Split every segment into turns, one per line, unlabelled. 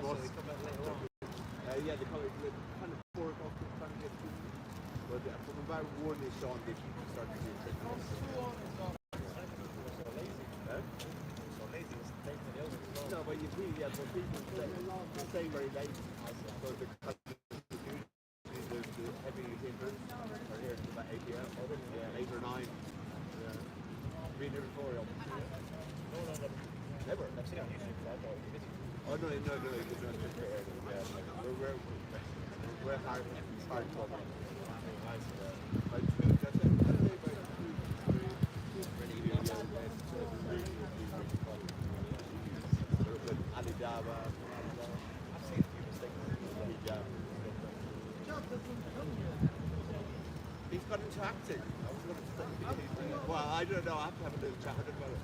so they come back later on.
Yeah, they come kind of 4 o'clock, trying to get to me. But from about 1-ish on, they start to do trick. No, but you see, yeah, but people stay very late. So the heavy hitters are here till about 8 p.m. Yeah, 8 or 9. Yeah. Been here before,
No.
never.
I've seen it on YouTube, so I thought you're busy.
Oh, no, it's not prepared. Yeah, we're hard club. Alibaba.
I've seen a few mistakes.
He's got into acting. Well, I don't know. I have to have a little chat about it.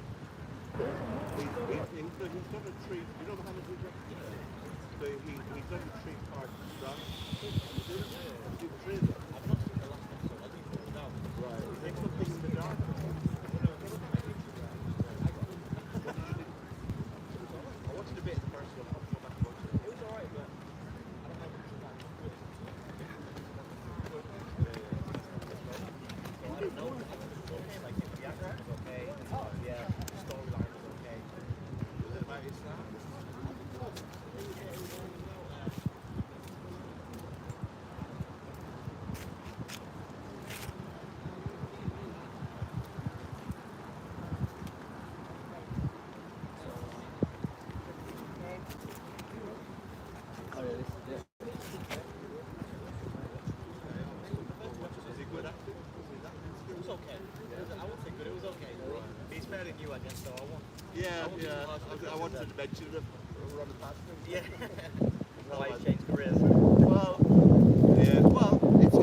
He's done a treat. You know Mohammed Hujra? So he's done a treat part of the drama.
I've not seen the last episode. I think it's now.
Right. He makes some things in the dark. I watched a bit of the first one. I'll go back and watch it.
It was alright, but I don't know if it's that good. So I don't know. I think it's okay. Like the actor is okay. Yeah, the storyline is okay.
Is it about Islam? Is he good acting?
It was okay. I won't say good. It was okay. He's fairly new, I guess. So I won't.
Yeah. I wanted to mention it. Run it past him.
Yeah. Why he changed careers?
Well, yeah. Well, it's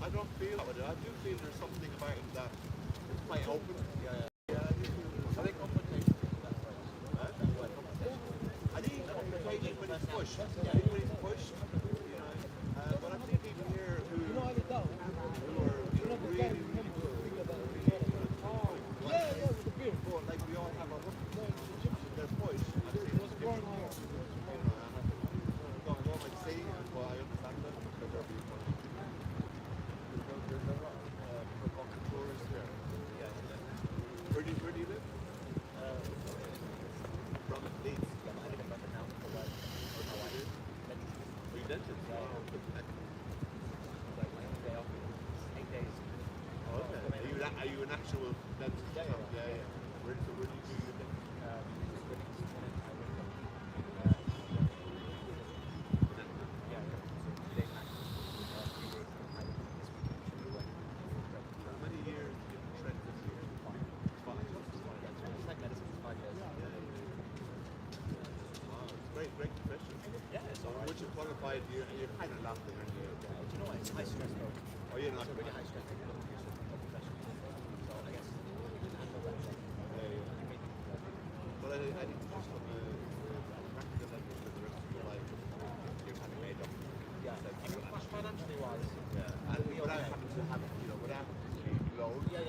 I don't feel that way. I do feel there's something about it that it's quite open. Yeah. I think confrontation is that way. I think confrontation when it's pushed. Yeah, when it's pushed, but I've seen people here who are really but like we all have our they're pushed. I've seen those people. I don't like saying it, but I understand that because they're being pushed. There's a lot of tourists here. Yeah. Where do you live? From Leeds.
Yeah, but I live in London now for like how I do.
Are you dented?
Like my only day off is 8 days.
Oh, okay. Are you an actual dentist? Yeah. Where do you do your dentist? How many years did you train this year? 5.
It's like medicine, it's 5 years.
Wow, it's great profession.
Yeah, it's alright.
Once you're qualified, you're kind of laughing and you're
Do you know what? It's high stress though.
oh, you're not
It's a really high stress thing. So I guess you can handle that.
But I think just from a practical level for the rest of your life, you're kind of made up.
Yeah, financially wise.
Yeah, and without having to have, without loans.
Yeah.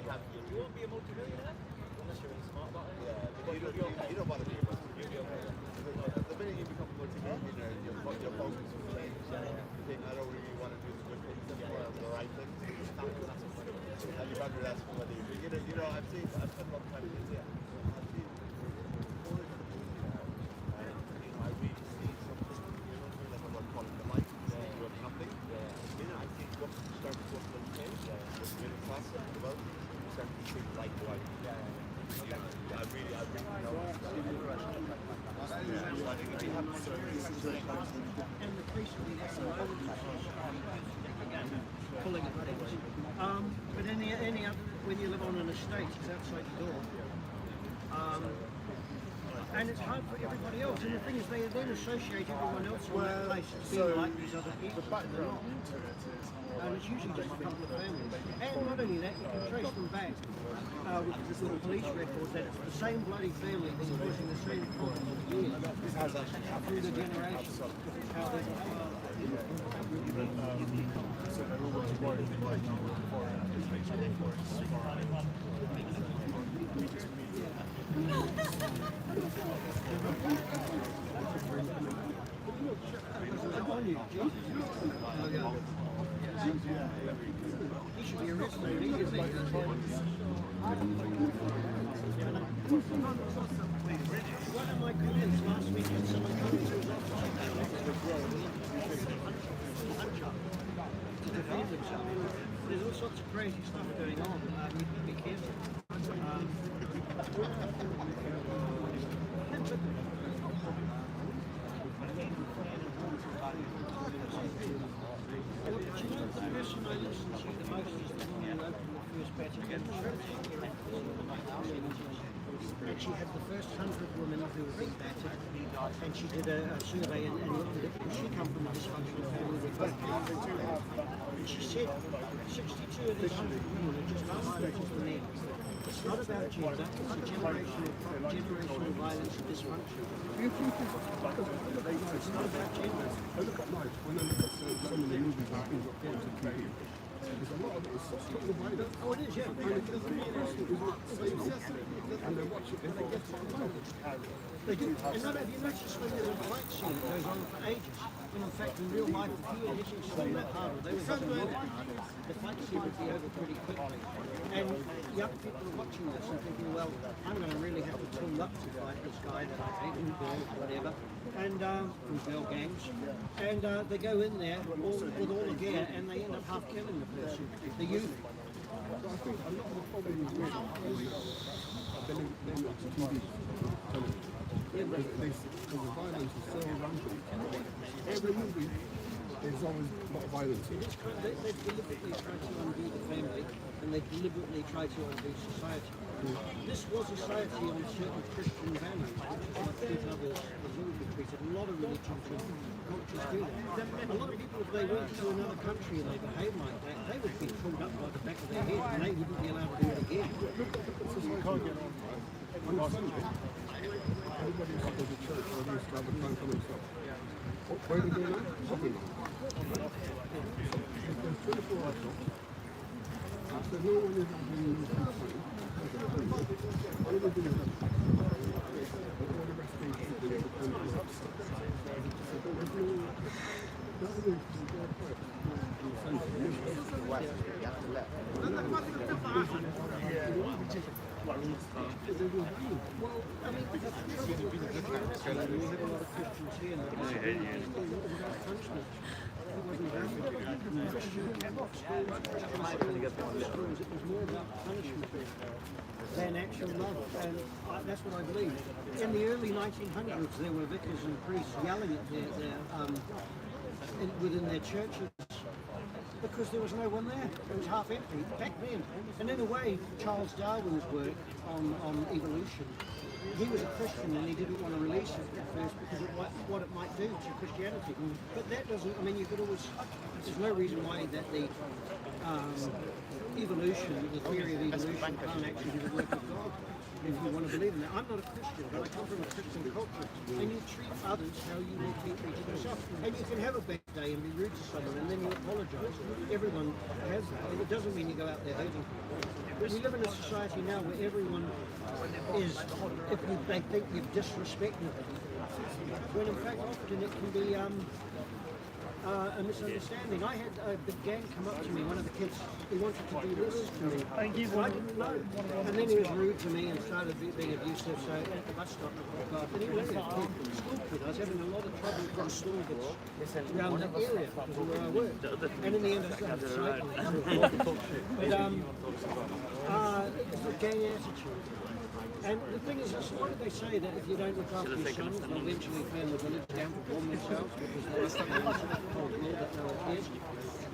You won't be a multi-millionaire unless you're really smart about it.
Yeah,
But you'll be okay.
you don't want to be a
You'll be okay.
The minute you become a multi-millionaire, your focus will change. You think, I don't really want to do the good things anymore, the right things. And you'd rather that's money. I've spent a lot of time in India. I've seen foreign countries, I really see something, like what I'm calling the light, you have nothing. I think what starts to change, the middle class and the wealthy, start to think like white. I really know. I think if you have
pulling at things. But any other, when you live on an estate, it's outside the door. And it's hard for everybody else. And the thing is, they then associate everyone else in that place as being like these other people, but they're not. And it's usually just a couple of families. And not only that, you can trace them back with the police records that it's the same bloody family that's causing the same problem for years through the generations. How they he should be arrested immediately. One of my colleagues last week had someone come to his office to defend himself. There's all sorts of crazy stuff going on. You need to be careful. Do you know the person I listen to the most is the woman who opened the first batch of demonstrations? And she had the first 100 women who were battered, and she did a survey and looked at it. She come from a dysfunctional family with both parents. And she said 62 of these 100 women are just as violent as the men. It's not about gender, it's a generational violence and dysfunction. It's not about gender.
I look at life when I look at some of the movies and things that come to TV. There's a lot of it is total violence.
Oh, it is, yeah.
And it doesn't mean it's not safe. And they watch it and they get violent.
They do. And not have you noticed when there's a fight scene that goes on for ages? When in fact in real life, if you were hitting someone that hard, or they were hitting more that hard, the fight scene would be over pretty quickly. And young people are watching this and thinking, well, I'm going to really have to tool up to fight this guy that I hate, and girl, whatever, and girl gangs. And they go in there with all the gear and they end up half killing the person, the youth.
So I think a lot of the problem is with they watch TV, television. Because the violence is so rampant. Every movie, there's always a lot of violence in it.
They deliberately try to undo the family, and they deliberately try to undo society. This was a society on certain Christian values, which I treat others as you would be treated. A lot of religions and cultures do that. A lot of people, if they went to another country and they behaved like that, they would be pulled up by the back of their head and they wouldn't be allowed to do it again.
You can't get on. On Sunday, everybody used to go to church or they used to have a time for themselves. Where are they going now? Shopping now. There's 24 hours off. After no one is having any time, all they do is have all the rest of the people do it and there's no
Well, I mean, the trouble with Christians, we have a lot of Christians here, and it was about punishment. It wasn't about Christian schools. It was more about punishment than actual love, and that's what I believe. In the early 1900s, there were vicars and priests yelling at within their churches because there was no one there. It was half empty back then. And in a way, Charles Darwin's work on evolution, he was a Christian and he didn't want to release it at first because of what it might do to Christianity. But that doesn't, I mean, you could always, there's no reason why that the evolution, the theory of evolution can't actually be the work of God. If you want to believe in that. I'm not a Christian, but I come from a Christian culture. And you treat others how you would be treated yourself. And you can have a bad day and be rude to someone and then you apologise. Everyone has that. And it doesn't mean you go out there hurting people. But we live in a society now where everyone is, they think you've disrespected them. When in fact often it can be a misunderstanding. I had a big gang come up to me, one of the kids, he wanted to do this to me. I didn't know. And then he was rude to me and started being abusive, so at the bus stop, and he was a school kid. I was having a lot of trouble from school kids around that area because of where I worked. And in the end I started cycling. But it's a gang attitude. And the thing is, why do they say that if you don't look after your sons, they'll eventually burn the village down to bomb themselves because they're told that no one cares?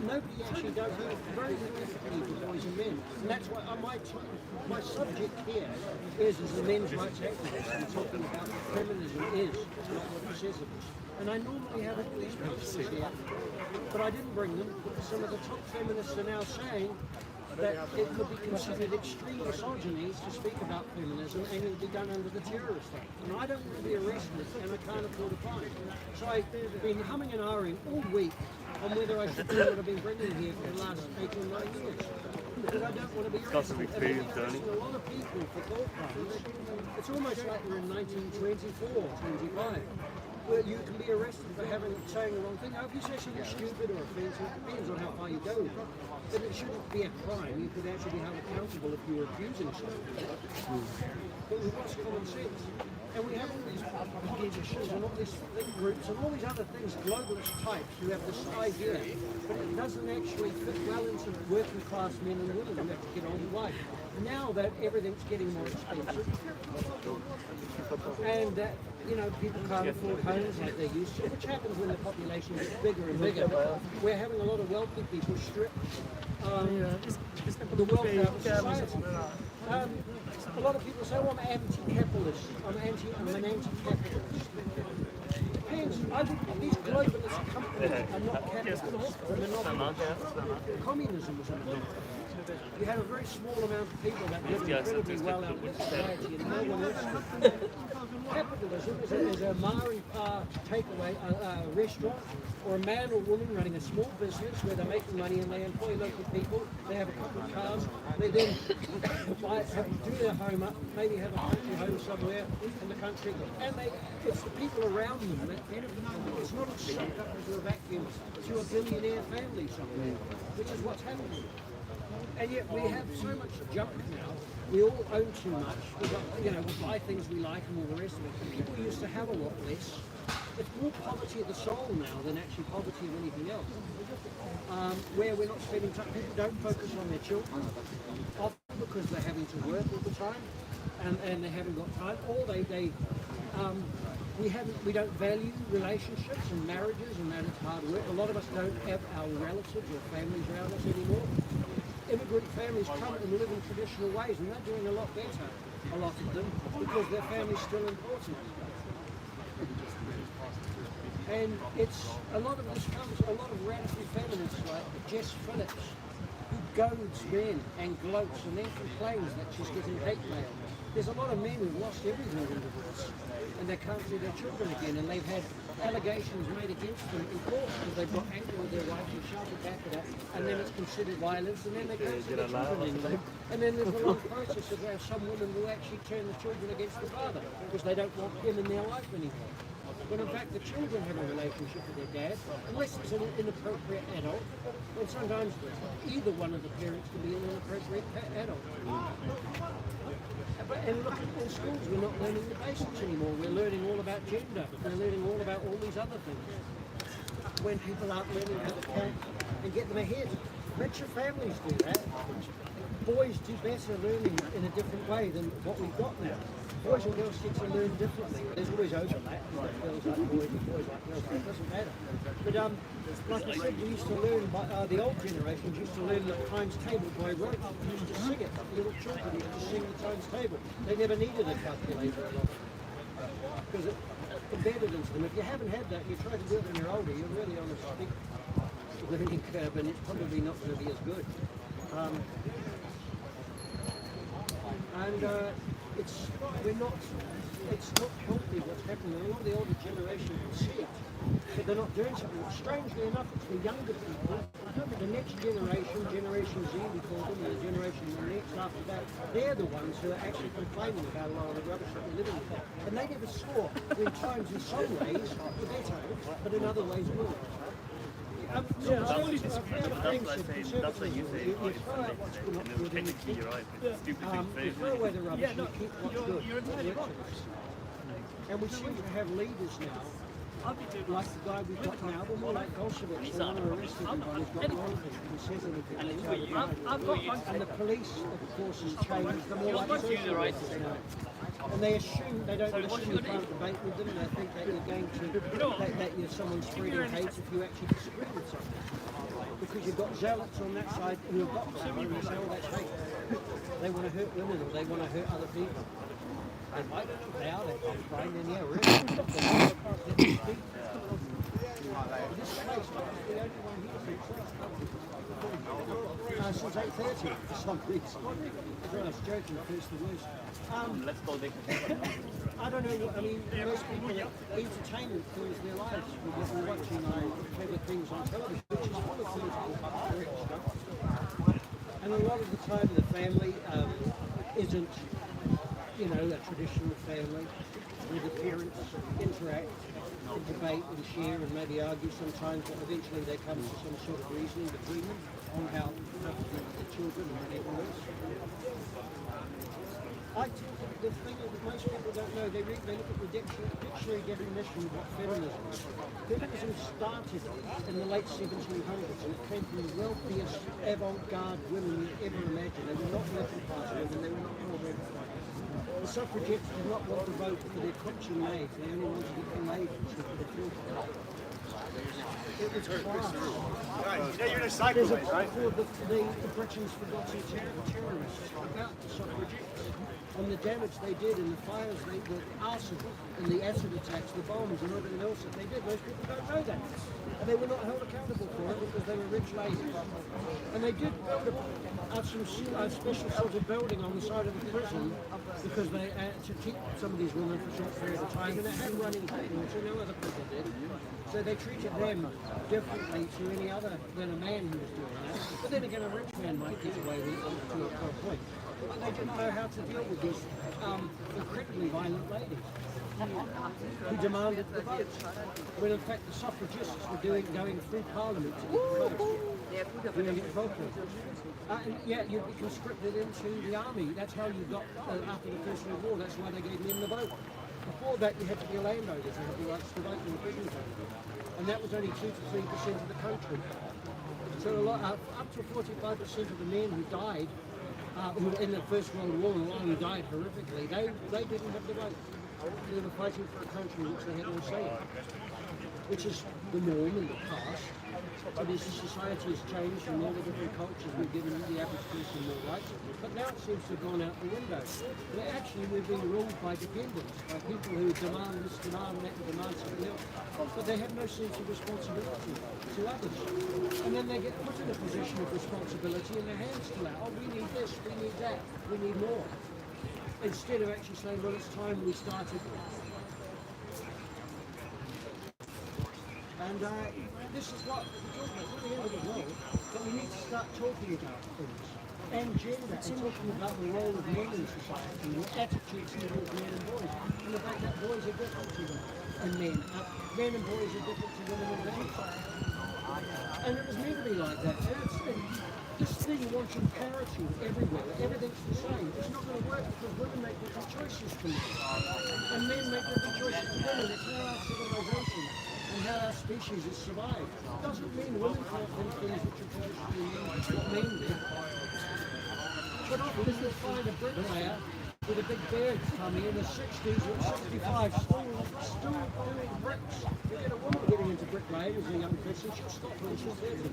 Nobody actually does that. Very little empathy for boys and men. And that's why my subject here is as a men's rights activist. I'm talking about what feminism is, not what it says it is. And I normally have all these posters here, but I didn't bring them because some of the top feminists are now saying that it could be considered extreme misogyny to speak about feminism and it would be done under the Terrorist Act. And I don't want to be arrested and I can't afford a fine. So I've been humming and ahhing all week on whether I should do what I've been bringing here for the last 8 or 9 years. Because I don't want to be arrested. And I've been arresting a lot of people for thought crimes. It's almost like we're in 1924, 25. Where you can be arrested for saying the wrong thing. Now, if you say something stupid or offensive, it depends on how far you go. But it shouldn't be a crime. You could actually be held accountable if you were abusing someone. But what's common sense? And we have all these politicians and all these groups and all these other things, globalist types, who have this idea, but it doesn't actually fit well into working class men and women who have to get on with life. Now that everything's getting more expensive, and people can't afford homes like they used to, which happens when the population gets bigger and bigger. We're having a lot of wealthy people strip the wealth out of society. A lot of people say, "Oh, I'm anti-capitalist. I'm an anti-capitalist." Depends. I think these globalist companies are not capitalists. They're monopolists. Communism was a monopoly. You had a very small amount of people that lived incredibly well out in society, and no one else did. Capitalism is a Mari takeaway restaurant, or a man or woman running a small business where they're making money and they employ local people. They have a couple of cars. They then do their home up, maybe have a country home somewhere in the country, and it's the people around them that benefit from it. It's not sucked up into a vacuum to a billionaire family somewhere, which is what's happening. And yet we have so much junk now. We all own too much. We buy things we like and all the rest of it. People used to have a lot less. It's more poverty of the soul now than actually poverty of anything else. Where we're not spending time, people don't focus on their children, often because they're having to work all the time, and they haven't got time, or we don't value relationships and marriages, and that it's hard work. A lot of us don't have our relatives or families around us anymore. Immigrant families come and live in traditional ways, and they're doing a lot better, a lot of them, because their family's still important. And a lot of radical feminists like Jess Phillips, who goads men and gloats and then complains that she's getting hate mail. There's a lot of men who've lost everything in divorce, and they can't see their children again, and they've had allegations made against them in court because they've got angry with their wife and shouted back at her, and then it's considered violence, and then they can't see their children anymore. And then there's a long process of where some women will actually turn the children against the father because they don't want him in their life anymore. When in fact the children have a relationship with their dad, unless it's an inappropriate adult, and sometimes either one of the parents can be an inappropriate adult. And look, in schools we're not learning the basics anymore. We're learning all about gender. We're learning all about all these other things. When people aren't learning how to count and get them ahead. Richer families do that. Boys do better learning in a different way than what we've got now. Boys and girls get to learn differently. There's always overlap. Girls like boys and boys like girls. It doesn't matter. But like I said, we used to learn, the old generations used to learn the times table by rote. They used to sing it. Little children used to sing the times table. They never needed a calculator a lot. Because it embedded into them. If you haven't had that, you try to do it when you're older, you're really on a steep learning curve, and it's probably not going to be as good. It's not healthy what's happening. A lot of the older generation can see it, but they're not doing something. Strangely enough, it's the younger people, the next generation, Generation Z we call them, and the generation the next after that, they're the ones who are actually complaining about a lot of the rubbish that we're living with. And they never saw when times in some ways were better, but in other ways worse.
That's what you say. Technically, you're right. It's a stupid thing to say.
You throw away the rubbish and you keep what's good. And we seem to have leaders now
I'll be doing
like the guy we've got now, but more like Bolsheviks. They want to arrest everybody who's got wrong things and says anything. And the police, of course, has changed. They're more like social workers now. And they assume, they don't listen, you can't debate with them, they think that you're going to, that you're someone spreading hate if you actually disagree with something. Because you've got zealots on that side and you've got power and you say, oh, that's hate. They want to hurt women or they want to hurt other people. And why don't they are, they're fine, then yeah, really. This place, the only one here since 8:30 for some reason. I was joking, first the worst.
Let's go there.
I don't know, I mean, most people, entertainment fills their lives. We're watching clever things on television, which is full of political correct stuff. And a lot of the time the family isn't, you know, a traditional family where the parents interact and debate and share and maybe argue sometimes, but eventually they come to some sort of reasoning between them on how to deal with the children and whatever else. I think the thing that most people don't know, they look at the dictionary definition of what feminism is. Feminism started in the late 1700s and it came from the wealthiest avant-garde women you ever imagined. They were not working class women, they were not well-read. The suffragettes did not want to vote for their coaching maids, they only wanted to get the ladies who could afford it. It was class.
Yeah, you're in a cycle,
There's a
right?
book called the Britain's Forgotten Terrorists about the suffragettes and the damage they did and the fires, the arson and the acid attacks, the bombs and everything else that they did. Most people don't know that. And they were not held accountable for it because they were rich ladies. And they did build some special sort of building on the side of the prison because they to keep some of these women for a short period of time, and it had running water, no other prison did. So they treated them differently to any other than a man who was doing that. But then again, a rich man might get away with it to a point. But they didn't know how to deal with these incredibly violent ladies who demanded the votes. When in fact the suffragists were going through Parliament to get the votes, doing it properly. And yeah, you'd be conscripted into the army. That's how you got, after the First World War, that's why they gave men the vote. Before that, you had to be a landowner to have the rights to vote in the prison country. And that was only 2 to 3% of the country. So a lot, up to 45% of the men who died who in the First World War, and a lot of them died horrifically, they didn't have the vote. They were fighting for a country which they had no say in, which is the norm in the past. So this society has changed and all the different cultures we've given the average person more rights, but now it seems to have gone out the window. But actually we've been ruled by dependents, by people who demand this, demand that, and demand something else. But they have no sense of responsibility to others. And then they get put in a position of responsibility and their hands still out. Oh, we need this, we need that, we need more. Instead of actually saying, well, it's time we started. And this is what we're talking about. It's not the end of the world, but we need to start talking about things. And gender, and talking about the role of men in society, and the attitudes towards men and boys. And the fact that boys are different to women and men. Men and boys are different to women and men. And it was meant to be like that. And this thing wanting parity everywhere, everything's the same. It's not going to work because women make different choices to men. And men make different choices to women. It's how our civilization and how our species has survived. It doesn't mean women can't do things which are traditionally what men do. But often you'll find a bricklayer with a big beard tummy in the 60s or 65 still doing bricks. You get a woman getting into bricklaying as a young person, she'll stop when she's 30.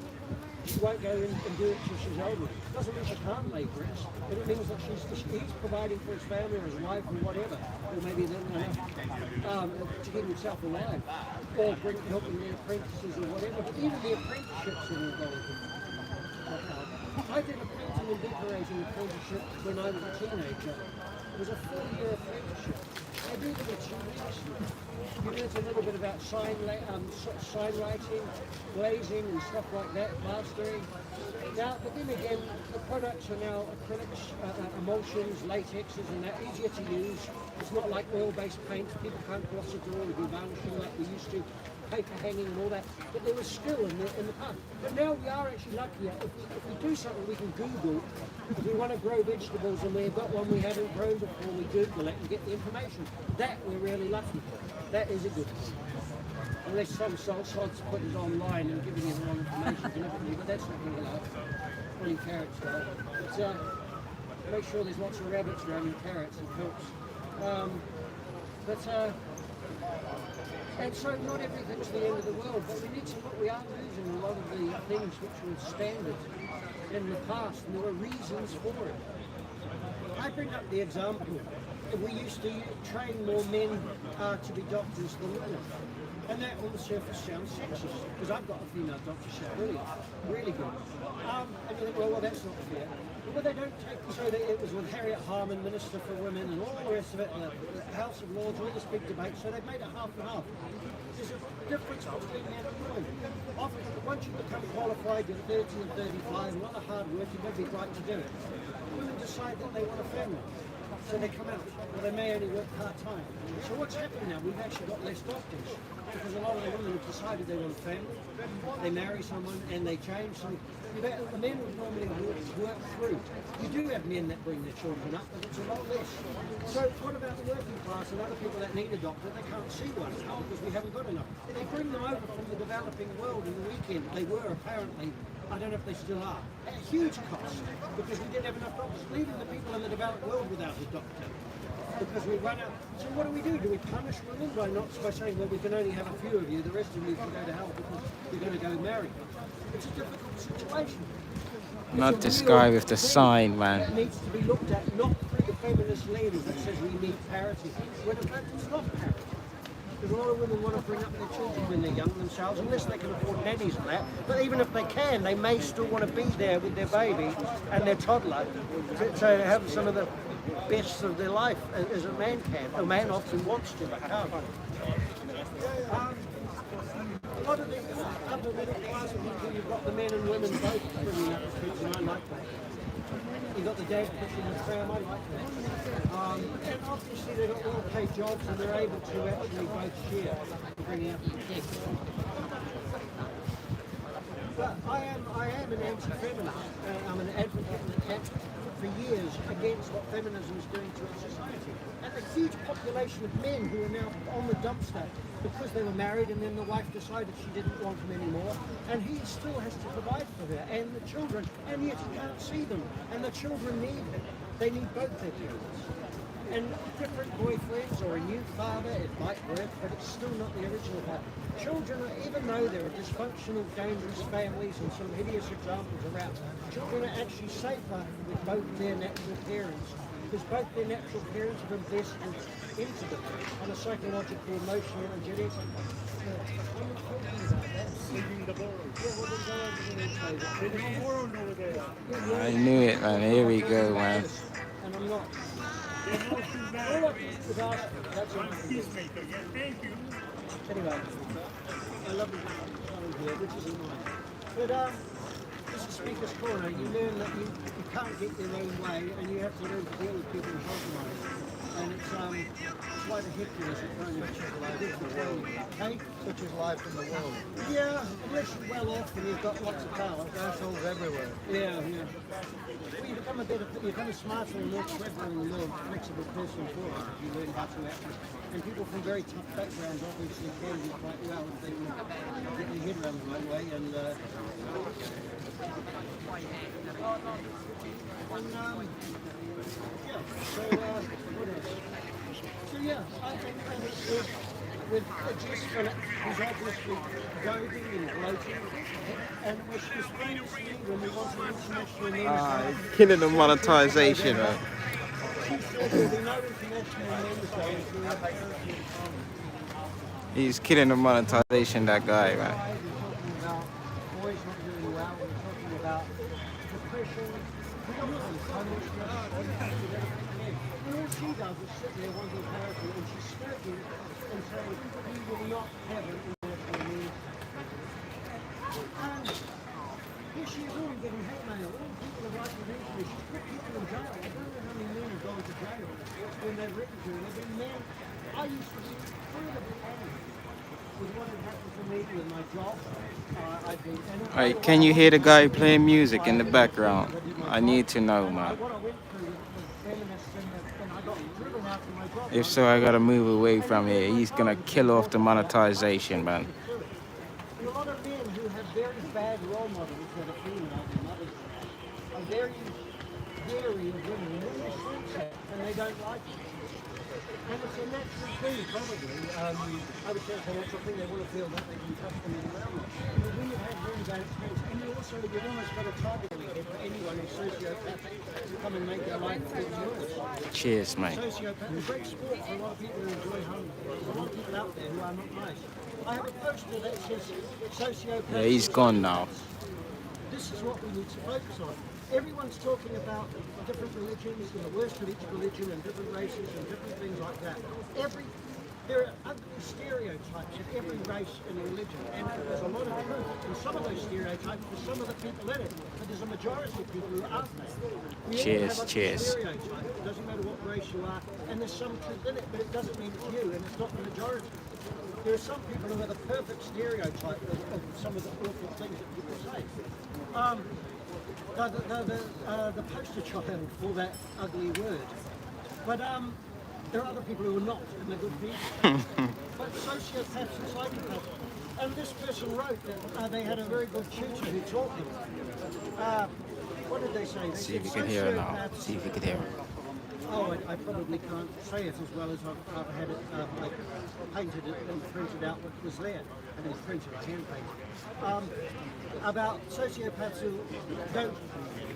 She won't go in and do it till she's older. Doesn't mean she can't lay bricks, but it means that he's providing for his family or his wife or whatever, or maybe then to keep himself alive, or helping the apprentices or whatever. But even the apprenticeships are all going to. I did a painting and decorating apprenticeship when I was a teenager. It was a 4-year apprenticeship. I did it in 2 weeks. You learned a little bit about sign writing, glazing and stuff like that, plastering. Now, but then again, the products are now acrylics, emulsions, latexes and that, easier to use. It's not like oil-based paints. People can't gloss it all and do varnishing like we used to. Paper hanging and all that, but there was skill in the past. But now we are actually luckier. If we do something, we can Google. If we want to grow vegetables and we've got one we haven't grown before, we Google it and get the information. That we're really lucky for. That is a good thing. unless some sods put it online and giving you the wrong information deliberately, but that's not going to allow 20 carrots though. But, make sure there's lots of rabbits around and carrots, it helps. And so not everything's the end of the world, but we need to look, we are losing a lot of the things which were standard in the past, and there were reasons for it. I bring up the example, we used to train more men to be doctors than women. And that on the surface sounds sexist, because I've got a female doctor, she's brilliant, really good. And you think, well, that's not fair. But they don't take, so it was with Harriet Harman, Minister for Women, and all the rest of it, and the House of Lords, all this big debate, so they've made it half and half. There's a difference between men and women. Often, once you become qualified, you're 30 and 35, a lot of hard work, you've got to be right to do it. Women decide that they want a family. So they come out, or they may only work part-time. So what's happened now, we've actually got less doctors, because a lot of the women have decided they want a family, they marry someone and they change. So the men would normally work through. You do have men that bring their children up, but it's a lot less. So what about the working class and other people that need a doctor? They can't see one now because we haven't got enough. They bring them over from the developing world in the weekend. They were apparently, I don't know if they still are, at a huge cost because we didn't have enough doctors, leaving the people in the developed world without a doctor. Because we run out. So what do? Do we punish women by saying, well, we can only have a few of you, the rest of you can go to hell because you're going to go marry? It's a difficult situation.
Not this guy with the sign, man.
It needs to be looked at, not through the feminist lens that says we need parity, when in fact it's not parity. Because a lot of women want to bring up their children when they're young themselves, unless they can afford nannies and that. But even if they can, they may still want to be there with their baby and their toddler to have some of the best of their life as a man can. A man often wants to, but can't. A lot of the other middle class people, you've got the men and women both bringing up the kids, and I like that. You've got the dad pushing the tram, I like that. And obviously they've got well-paid jobs and they're able to actually both share in bringing up the kids. But I am an anti-feminist. I'm an advocate for years against what feminism is doing to our society. And the huge population of men who are now on the dumpster because they were married and then the wife decided she didn't want him anymore, and he still has to provide for her and the children, and yet he can't see them, and the children need him. They need both their parents. And different boyfriends or a new father, it might work, but it's still not the original father. Children, even though there are dysfunctional, dangerous families and some hideous examples around, children are actually safer with both their natural parents, because both their natural parents have invested into them on a psychological, emotional and genetic.
I knew it, man. Here we go, man.
And I'm not. All I did was ask, that's all. Anyway, I love the here, which isn't mine. But this is Speaker's Corner. You learn that you can't get your own way, and you have to learn to deal with people and compromise. And it's quite a hectic at times. Hey?
Such is life in the world.
Yeah, unless you're well off and you've got lots of power.
Assholes everywhere.
Yeah. Well, you become a smarter and more clever and more flexible person for it if you learn how to act. And people from very tough backgrounds obviously can do quite well if they can get their head around the right way. And so what else? So yeah, I think with Jess Phillip, who's obviously goading and gloating, and it was strange to me when we want an international men's day.
Killing the monetization, man.
She said there'll be no international men's day until we have
He's killing the monetization, that guy, man.
We're talking about boys not doing well, we're talking about depression, and all she does is sit there wanting clarity, and she's smirking and saying, we will not have an international men's day. And here she is already getting hate mail. All people are writing into me. She's put people in jail. I don't know how many men have gone to jail when they've written to her. They've been men. I used to be incredibly angry with what had happened to me with my job. I've been...
Alright, can you hear the guy playing music in the background? I need to know, man.
What I went through with feminists and I I got driven out of my job.
If so, I gotta move away from here. He's gonna kill off the monetization, man.
And a lot of men who have very bad role models that are female, their mothers, are very wary of women in this sense, and they don't like it. And it's a natural thing, probably. I would say it's a natural thing. They want to feel that they can trust them in the realm. But when you have very bad experience, and you've almost got a target on your head for anyone who's sociopathic to come and make their life a bit worse.
Cheers, mate.
Sociopath, a great sport for a lot of people who enjoy hunting. There's a lot of people out there who are not nice. I have a poster that says sociopath.
Yeah, he's gone now.
This is what we need to focus on. Everyone's talking about different religions and the worst of each religion and different races and different things like that. There are ugly stereotypes of every race and religion, and there's a lot of truth in some of those stereotypes for some of the people in it, but there's a majority of people who aren't that.
Cheers, cheers.
Stereotype. It doesn't matter what race you are, and there's some truth in it, but it doesn't mean it's you, and it's not the majority. There are some people who are the perfect stereotype of some of the awful things that people say. The poster child for that ugly word. But there are other people who are not, and they're good people. But sociopaths and psychopaths. And this person wrote that they had a very good tutor who taught them. What did they say? They
See if you
said
can hear it now.
sociopaths-
See if you can hear it.
Oh, I probably can't say it as well as I've had it like painted it and printed out what was there. I mean, printed, hand painted. About sociopaths who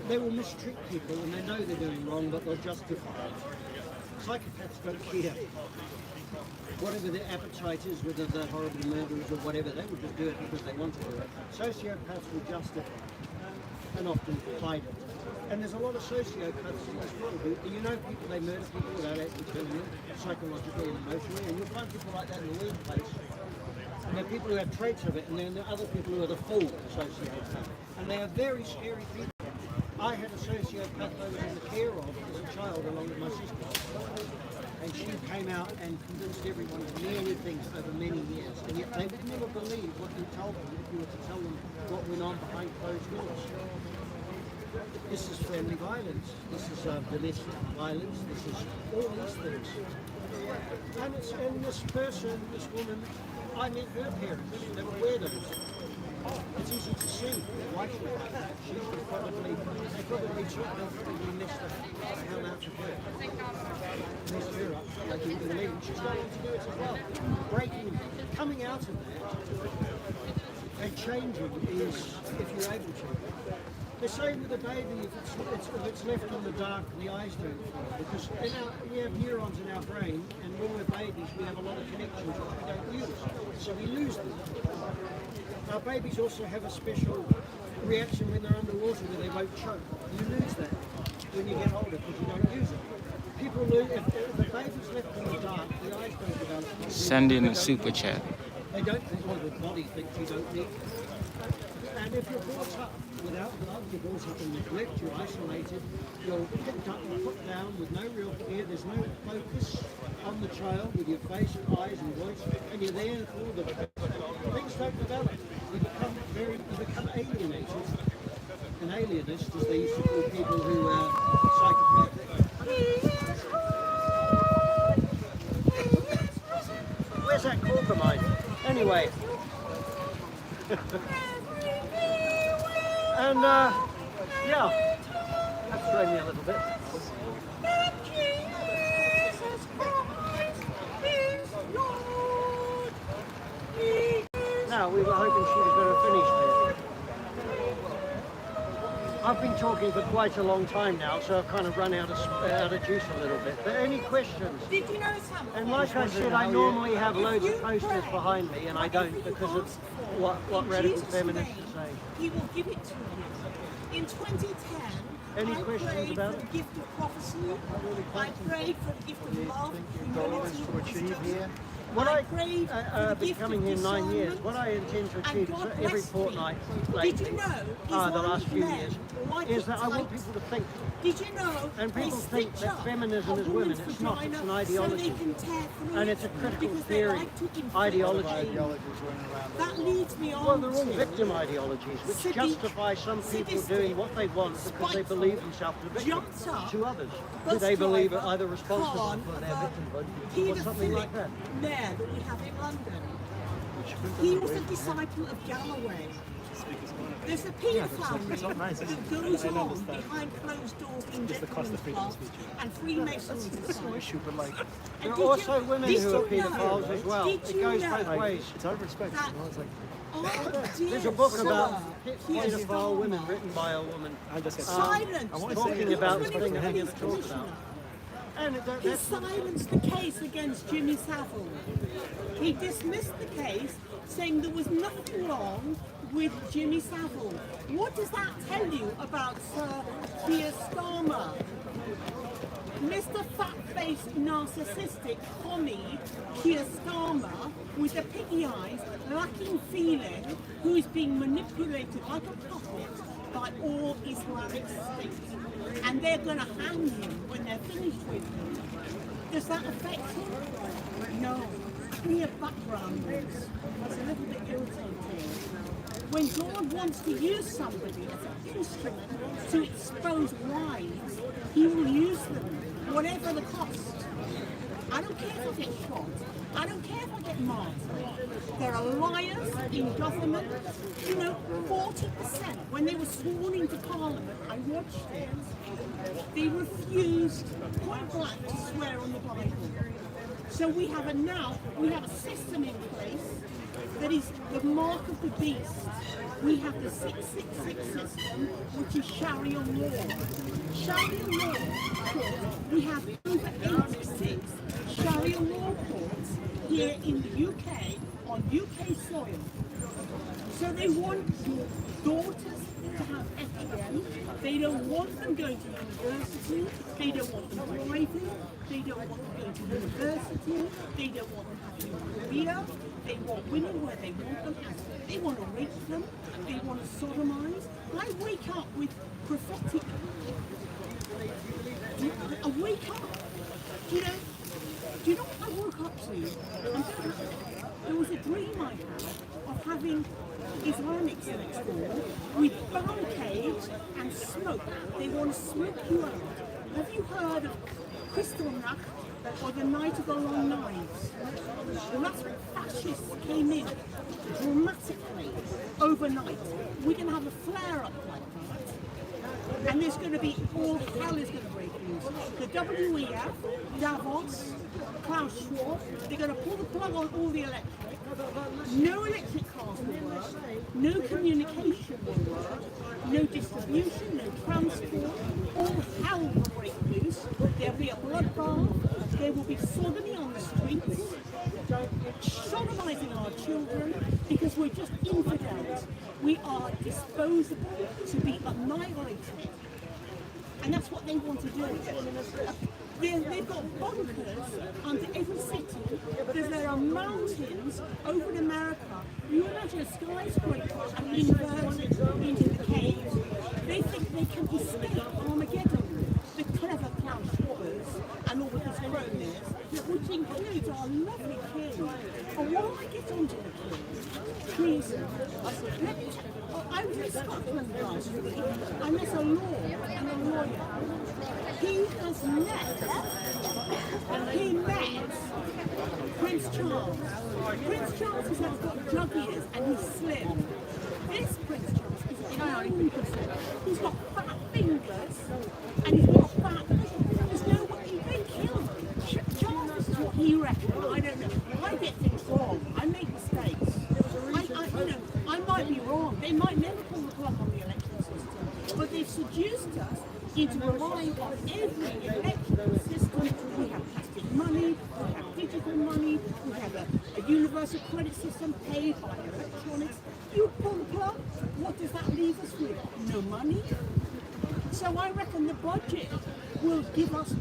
they will mistreat people and they know they're doing wrong, but they'll justify it. Psychopaths don't care. Whatever their appetite is, whether they're horrible murderers or whatever, they will just do it because they want to do it. Sociopaths will justify it and often hide it. And there's a lot of sociopaths in this world who, you know, people, they murder people without actually killing them, psychologically and emotionally, and you'll find people like that in the workplace. And there are people who have traits of it, and then there are other people who are the full sociopath. And they are very scary people. I had a sociopath I was in the care of as a child along with my sister. And she came out and convinced everyone of many things over many years. And yet they would never believe what you told them if you were to tell them what went on behind closed doors. This is family violence, this is domestic violence, this is all these things. And this person, this woman, I met her parents, they were weirdos. It's easy to see why she was like that. She was probably, they probably took her, probably messed the hell out of her. Messed her up, like you can believe. She's going on to do it as well. Coming out of that and changing is, if you're able to. The same with a baby, if it's left in the dark, the eyes don't feel. Because we have neurons in our brain, and when we're babies, we have a lot of connections which we don't use. So we lose them. Now, babies also have a special reaction when they're underwater where they won't choke. You lose that when you get older because you don't use it. People lose, if the baby's left in the dark, the eyes don't develop.
Send in a super chat.
They don't think, well, the body thinks you don't need it. And if you're brought up without love, you're brought up in neglect, you're isolated, you're picked up and put down with no real care, there's no focus on the child with your face and eyes and voice, and you're there for all the things don't develop. You become alienated. An alienist, as they used to call people who are psychopathic. Where's that cork of mine? Anyway. And yeah, that's thrown me a little bit. Now we were hoping she was going to finish there. I've been talking for quite a long time now, so I've kind of run out of juice a little bit. But any questions?
Did you know something?
And like I said, I normally have loads of posters behind me, and I don't because of what radical feminists are saying.
He will give it to you. In 2010,
Any
I
questions
prayed
about
for
it?
the gift of prophecy. I prayed for the gift of love, humility,
to achieve
wisdom.
here? what
I
I
prayed for the
been
gift
coming
of
here 9 years.
discernment,
What I intend to
and
achieve
God
is every
bless me.
fortnight
Did
lately,
you know
the
Islamic
last few
men
years,
like
is
it
that I want
tight?
people to think.
Did you know
And
they
people think
stitch
that
up
feminism
a
is women.
woman's
It's not. It's
vagina
an ideology.
so they can tear through
And
it
it's a critical
because they
theory,
like to inflict
ideology.
pain.
Ideologies running around
That leads me on
Well, they're all
to
victim ideologies, which
Sadistic-
justify some people
sadistic,
doing what they want because they
spiteful,
believe themselves a victim
jumped up,
to others, who
bus
they believe are
driver,
either responsible
con
for
of
their
a
victimhood or something like that.
mayor that we have in London. He was a disciple of Galloway. There's a penal family that goes on behind closed doors in gentlemen's clubs and Freemasonry society.
There are also women
Did
who are
you know-
paedophiles as well.
Did
It
you
goes
know
both ways.
It's out of respect.
that-
You know, it's like,
Oh,
There's a book about
dear
paedophile women written by a woman
Silence.
talking about the thing that I
Police
never talk
commissioner.
about. And
He
that's
silenced the case against Jimmy Savile. He dismissed the case, saying there was nothing wrong with Jimmy Savile. What does that tell you about Sir Keir Starmer? Mr. Fat-faced, narcissistic commie Keir Starmer with the piggy eyes, lacking feeling, who is being manipulated like a puppet by all Islamic states. And they're going to hang him when they're finished with him. Does that affect him? No. Clear background noise. That's a little bit irritating. When God wants to use somebody as an instrument to expose lies, he will use them, whatever the cost. I don't care if I get shot. I don't care if I get martyred. There are liars in government. You know, 40%, when they were sworn into Parliament, I watched it, they refused point blank to swear on the Bible. So we have a system in place that is the mark of the beast. We have the 666 system, which is Sharia law. Sharia law court, we have over 86 Sharia law courts here in the UK, on UK soil. So they want your daughters to have FGM. They don't want them going to university. They don't want them driving. They don't want them going to university. They don't want them having a career. They want women where they want them as. They want to rape them. They want to sodomize. I wake up with prophetic. I wake up. Do you know what I woke up to? There was a dream I had of having Islamics next door with barricades and smoke. They want to smoke you out. Have you heard of Kristallnacht or the Night of the Long Knives? Well, that's when fascists came in dramatically overnight. We're going to have a flare-up like that. And there's going to be, all hell is going to break loose. The WEF, Davos, Klaus Schwab, they're going to pull the plug on all the electric. No electric cars will work. No communication will work. No distribution, no transport. All hell will break loose. There'll be a bloodbath. There will be sodomy on the streets. Sodomizing our children because we're just infidels. We are disposable to be annihilated. And that's what they want to do. They've got bunkers under every city. There are mountains over in America. You imagine a skyscraper and inverted into the caves. They think they can escape Armageddon. The clever Klaus Schwabers and all of his cronies, which includes our lovely king. And while I get onto the king, please, I was in Scotland last week, and there's a law and a lawyer. He met Prince Charles. Prince Charles has got jug ears and he's slim. This Prince Charles is 9%. He's got fat fingers and he's got fat. There's no way they killed Charles. This is what he reckons. I don't know. I get things wrong. I make mistakes. I might be wrong. They might never pull the plug on the election system, but they've seduced us into relying on every election system. We have plastic money, we have digital money, we have a universal credit system paid by electronics. You pull the plug, what does that leave us with? No money. So I reckon the budget will give us,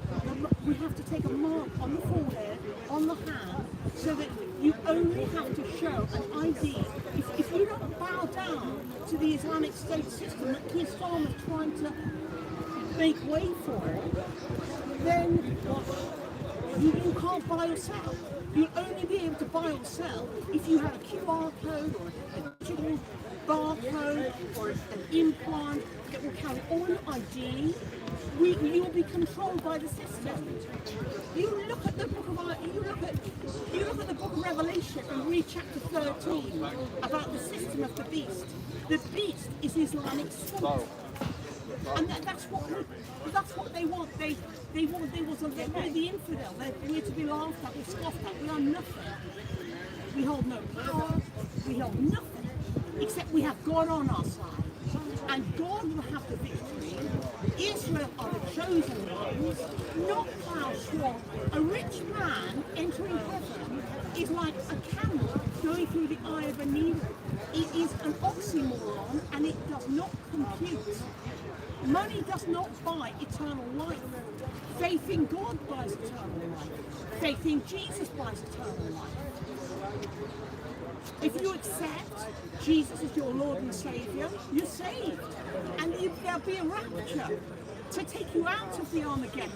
we have to take a mark on the forehead, on the hand, so that you only have to show an ID. If you don't bow down to the Islamic State system that Keir Starmer is trying to make way for, then you can't buy or sell. You'll only be able to buy or sell if you have a QR code or a digital barcode or an implant that will carry all your ID. You'll be controlled by the system. You look at the book of the book of Revelation and read chapter 13 about the system of the beast. The beast is Islamic State. And that's what they want. We're the infidel. We're to be laughed at, we're scoffed at. We are nothing. We hold no power. We hold nothing except we have God on our side, and God will have the victory. Israel are the chosen ones, not Klaus Schwab. A rich man entering heaven is like a camel going through the eye of a needle. It is an oxymoron, and it does not compute. Money does not buy eternal life. Faith in God buys eternal life. Faith in Jesus buys eternal life. If you accept Jesus as your Lord and Saviour, you're saved. And there'll be a rapture to take you out of the Armageddon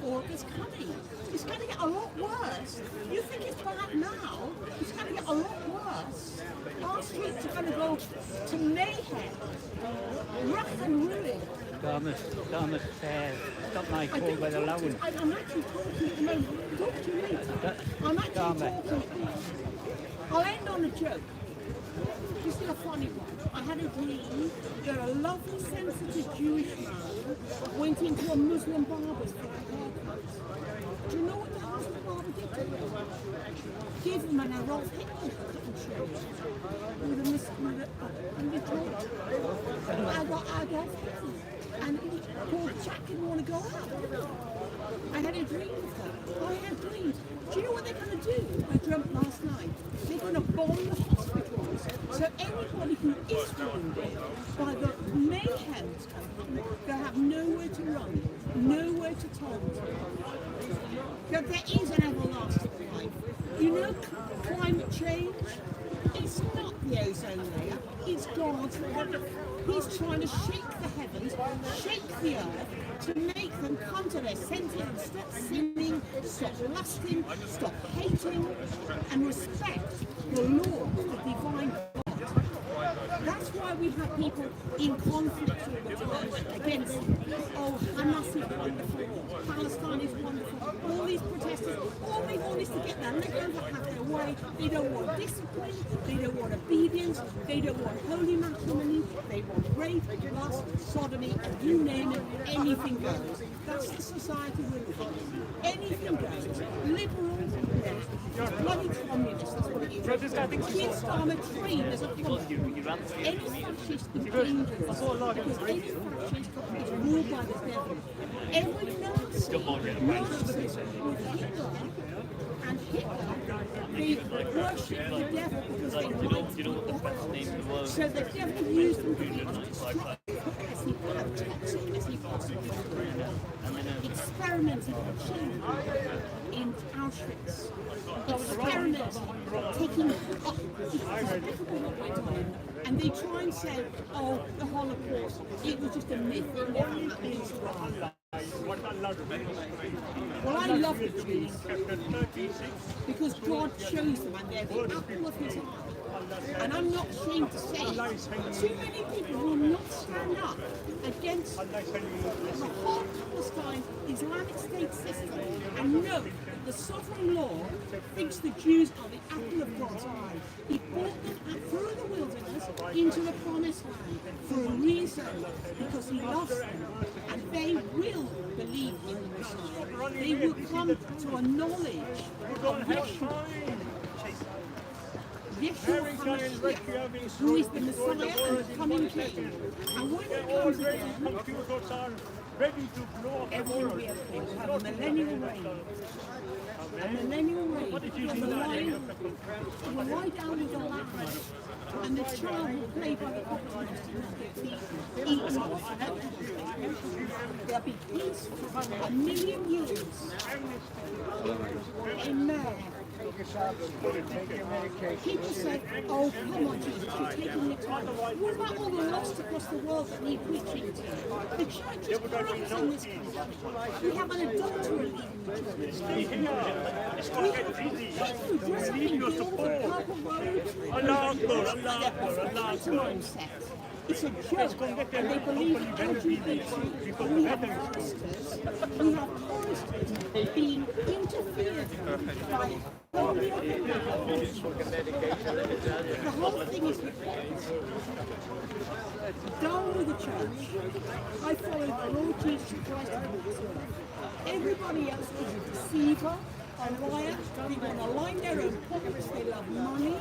or that's coming. It's going to get a lot worse. You think it's bad now, it's going to get a lot worse. Our streets are going to go to mayhem, rough and ruin.
Thomas, stop my call by the loud one.
I'm actually talking at the moment. Talk to you later. I'm actually talking. I'll end on a joke. This is a funny one. I had a dream that a lovely, sensitive Jewish man went into a Muslim barber's for a haircut. Do you know what the Muslim barber did to him? Give him an Adolf Hitler shirt and they told him, I got Adolf Hitler. And poor Jack didn't want to go out. I had a dream of that. I had dreams. Do you know what they're going to do? I dreamt last night. They're going to bomb the hospitals. So anybody who is wounded by the mayhem that's coming, they'll have nowhere to run, nowhere to turn to. There is an everlasting life. You know climate change? It's not the ozone layer, it's God's layer. He's trying to shake the heavens, shake the earth, to make them come to their senses and stop sinning, stop lusting, stop hating, and respect the law of the divine God. That's why we have people in conflict all the time against, oh, Hamas is wonderful, Palestine is wonderful, all these protesters, all they want is to get their liquor, have their way. They don't want discipline, they don't want obedience, they don't want holy matrimony, they want rape, lust, sodomy, and you name it, anything goes. That's the society we're living in. Anything goes. Liberals, yes. Bloody communists, that's what it is. Keir Starmer trained as a communist. Any fascist is dangerous because any fascist is ruled by the devil. Every Nazi with Hitler and Hitler, they worship the devil because they like the so the devil used them to be destructive as he toxic as he possibly could. Experimented on children in Auschwitz. Experimented, taking and they try and say, oh, the Holocaust, it was just a myth, it never happened in Israel. Well, I love the Jews because God chose them and they're the apple of his eye. And I'm not ashamed to say too many people will not stand up against the whole Palestine Islamic State system and know that the sovereign Lord thinks the Jews are the apple of God's eye. He brought them through the wilderness into the promised land for a reason, because he loves them and they will believe in the Messiah. They will come to a knowledge of Yeshua HaMashiach, who is the Messiah and the coming King. And when he comes again, everything will be okay. We'll have a millennial reign. A millennial reign. Because the lion will lie down with the lamb, and the child will play by the opposite and eat off. There'll be peace for 1,000,000 years. Amen. People say, oh, come on, Jesus, you're taking your time. What about all the lost across the world that need preaching to? The church is corrupt in this country. We have an adulterer leading the church. We have people dressed up in gills and purple robes. It's a mindset. It's a joke, and they believe in LGBT. We have choristers being interfered by all the other males. The whole thing is hypocrisy. Down with the church. I follow the Lord Jesus Christ and His word. Everybody else is a deceiver, a liar. They want to line their own pockets. They love money.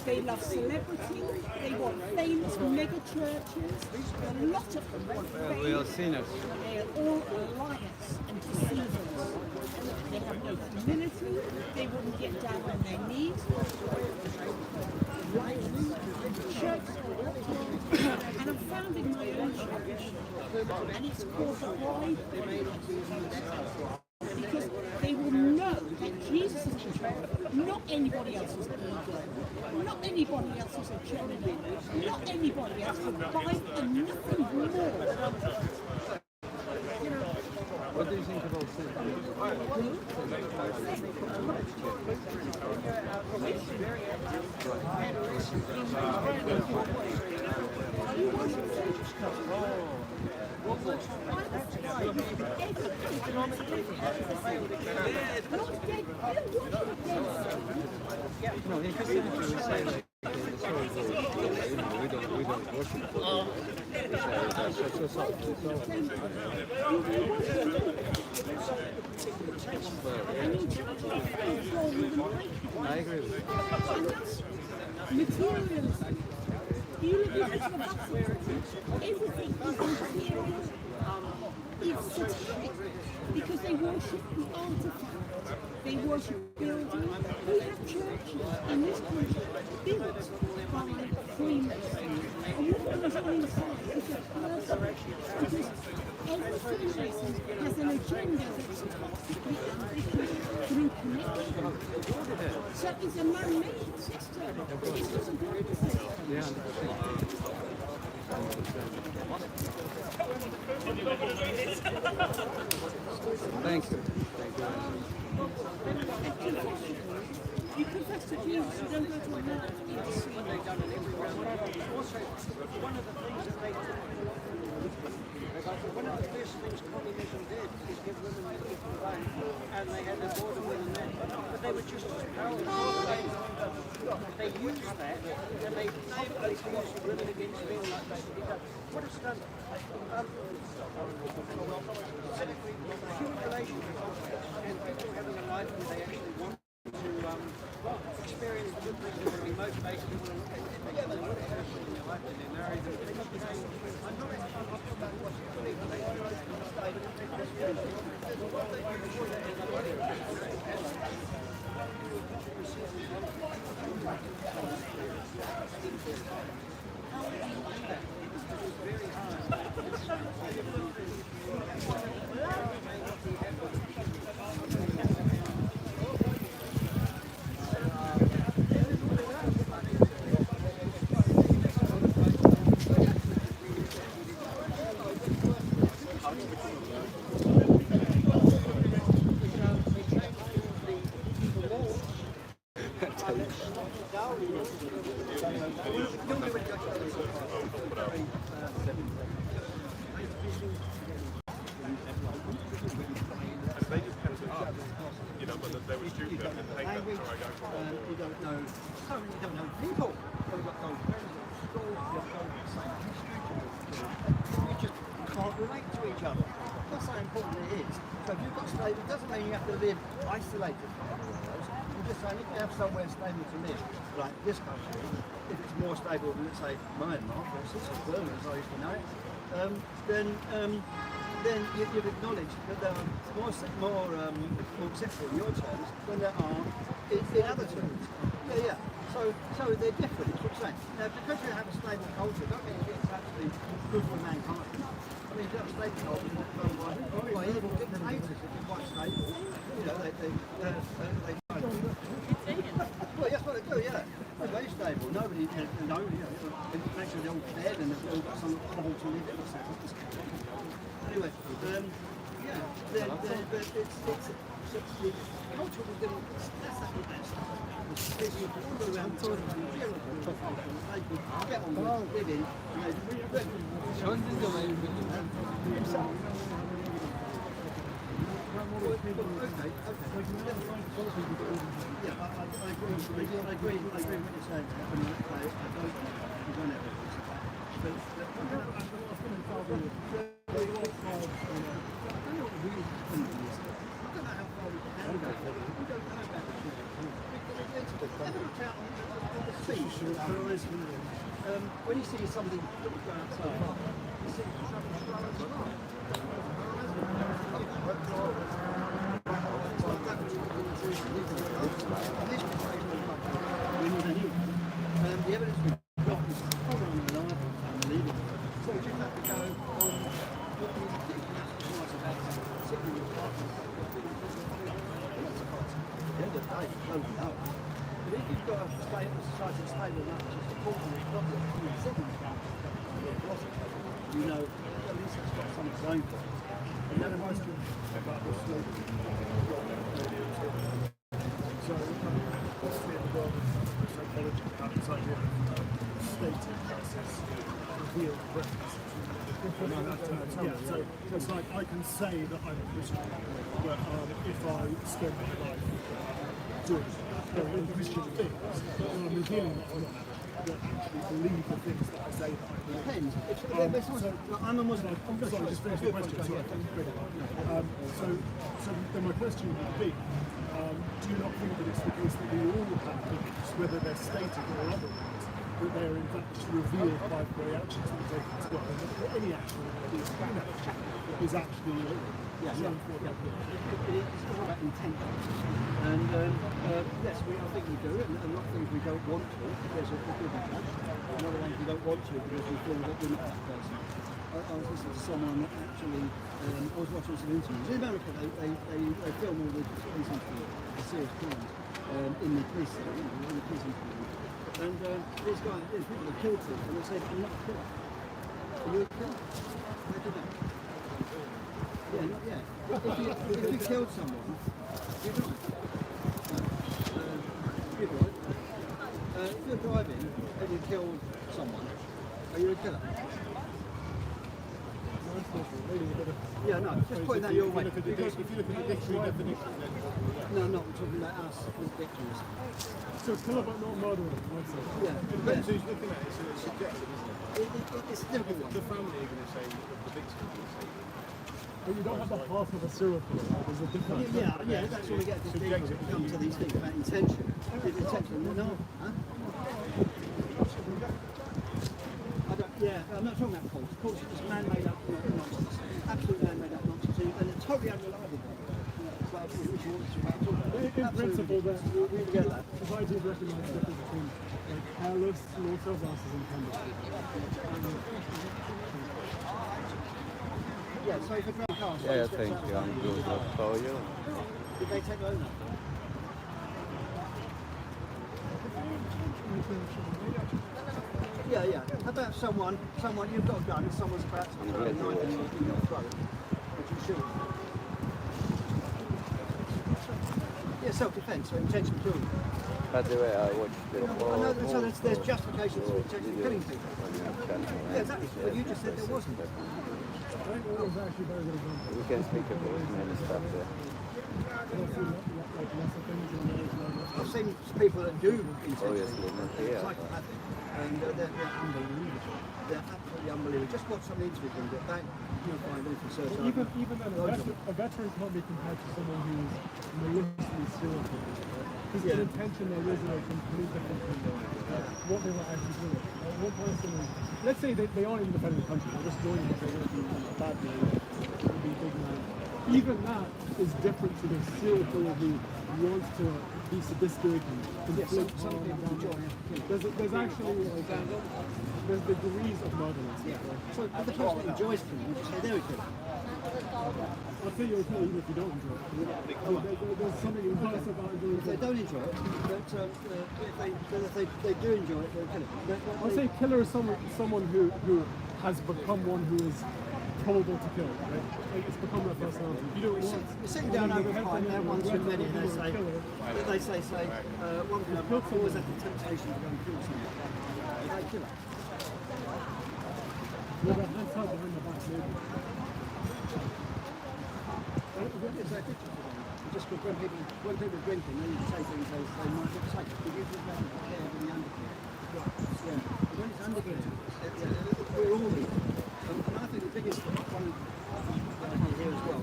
They love celebrity. They want famous mega churches. A lot of them want fame.
We are sinners.
They are all liars and deceivers. They have no humility. They wouldn't get down on their knees. Church. And I'm founding my own church. And it's called the Bride. Because they will know that Jesus is in charge. Not anybody else is an ego. Not anybody else is a cheerleader. Not anybody else. The Bible and nothing more.
What do you think about sin? No, in Christianity we say like we don't worship God. I agree with you.
Materialism. You live in everything is material. It's satanic because they worship the artifact. They worship buildings. We have churches in this country built by Freemasons. And what goes on inside is a person. Because every Freemason has an agenda that's toxically ambitious through connection. So it's a man-made system. It's just a good system.
Yeah. Thank you.
You confess to Jesus, you don't go to a man to be deceived.
One of the first things communism did is give women equal rights, and they had a border with the men. But they were just as powerful. They used that, and they publicly used women against men like they did. What it's done, human relations and people having a life where they actually want to experience good things and be motivated and want to look at things and what it has in their life when they're married. I'm not about what's happening, but they very hard. People who've got those very stories, they've got the same history, you just can't relate to each other. That's how important it is. So if you've got stable, it doesn't mean you have to live isolated from everyone else. You're just saying if you have somewhere stable to live, like this country, if it's more stable than, let's say, Myanmar, for instance, or Burma, as I used to know it, then you've acknowledged that there are more acceptable in your terms than there are in other terms. Yeah. So they're different, that's what I'm saying. Now, because you have a stable culture, don't mean it's actually good for mankind. I mean, if you have a stable culture, well, evil dictators, if you're quite stable, you know, they Actually, they're all fed and they've all got some hobble to live in or something. Anyway, yeah, but it's the culture we do, that's the best. There's people all around the world, they get on with living, and they okay. Yeah, I agree with what you're saying. I don't have when you see something go outside, you see the evidence we've got is probably unreliable, unbelievable. So we just have to go on what we think was about particularly with partners. At the end of the day, it's low enough. But if you've got a society stable enough to support the problem, you know, at least it's got something going for it. And then a question about the slogan.
So, obviously in the world of psychology, we have this idea of stated versus revealed preference. So it's like I can say that I'm a Christian, but if I spend my life doing Christian things, then I'm revealing that I'm not. That actually believe the things that I say that I believe.
Depends. I'm a Muslim.
Sorry, just finish the question. So then my question would be, do you not think that it's the case that we all have beliefs, whether they're stated or otherwise, that they are in fact revealed by the very actions that we take as well, and that any action is actually shown for that.
It's all about intention. And yes, I think we do, and a lot of things we don't want to because of the good and bad. Another things we don't want to because we feel that we're not that person. I was listening to someone that actually, I was watching some interviews. In America, they film all the police interviews, the serious crimes, in the police station, in the prison interviews. And these people that killed people, and they said, I'm not a killer. Are you a killer? How did that? Yeah, not yet. If you killed someone, you're right. You're right. If you're driving and you killed someone, are you a killer? Yeah, no, just point that your way.
If you look at the dictionary definition,
No, no, we're talking about us as victims.
so it's killer but not murderer.
Yeah,
Depends who's looking at it, so it's subjective, isn't it?
it's a difficult one.
The family are going to say, the victim is going to say,
But you don't have the heart of a serial killer. There's a difference.
Yeah, that's when we get to deeper when we come to these things about intention. Is intention? No. Huh? I'm not talking about cults. Cults are just man-made up nonsense. Absolute man-made up nonsense. And it's totally unreliable.
In principle, we get that. Society recognize the difference between careless slaughter versus intended.
Yeah, so if a drunk car
Yeah, thank you. I'm good. How are you?
did they take over? Yeah. How about someone you've got a gun and someone's about to throw a knife and you've got to throw it? Would you shoot? Yeah, self-defence, so intentional killing.
By the way, I watched the whole...
I know, so there's justifications for intentionally killing people.
Yeah,
Yeah, exactly. But you just said there wasn't.
I think that was actually very good example.
we can speak about many stuff there.
I've seen people that do
Obviously, not here.
psychopathic, and they're unbelievable. They're absolutely unbelievable. Just watch some interviews and get back, you'll find research.
Even then, a veteran can't be compared to someone who's maliciously serial killer. Because in intention there is a complete difference between what they were actually doing. One person is, let's say they aren't even defending the country, they're just joining because they want to be a bad man, be big man. Even that is different to the serial killer who wants to be sadistic and inflict harm and damage. There's actually like, there's degrees of murderers.
So if the person that enjoys killing, you say they're a killer.
I'll say you're a killer even if you don't enjoy it. There's something worse about enjoying
If they
it.
don't enjoy it, but if they do enjoy it, they're a killer.
I'll say killer is someone who has become one who is probable to kill, right? Like it's become their personality. You do it once.
You're sitting down over a pint, they have one too many, and they say, one can always have the temptation to go and kill someone. They kill it.
With their hands tied behind their back, maybe.
It's a picture for them. Just because when people are drinking, they say things they might not say. They usually go and care in the undercare. Yeah. But when it's undercare, we're all here. And I think the biggest one here as well,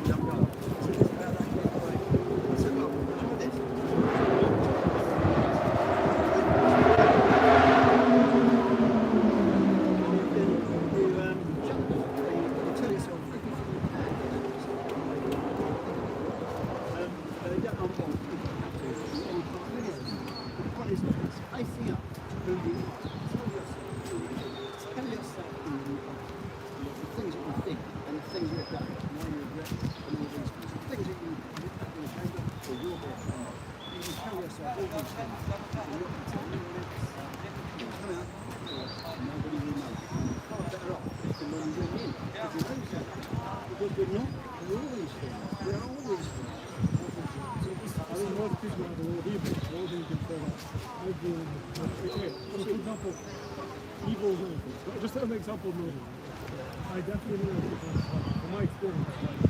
young girl, so it's about that kid away. I said, look, try this. You tell yourself everything you can. Don't unfold people have to any part of it. The point is, it's facing up to who you are. Tell yourself who you are. The things that you think and the things you've done, why you regret and all these things. The things that you've been ashamed of or you'll be ashamed of. You can tell yourself all these things. And you're going to tell anyone else. Come out, nobody will know. You're far better off than when you're in. If you know yourself. Because we're not. We're all these things. We're all these things.
I think most people have a lot of evil. All they can say that. Okay, so for example, evil is anything. Just an example of murder. I definitely know people, from my experience, like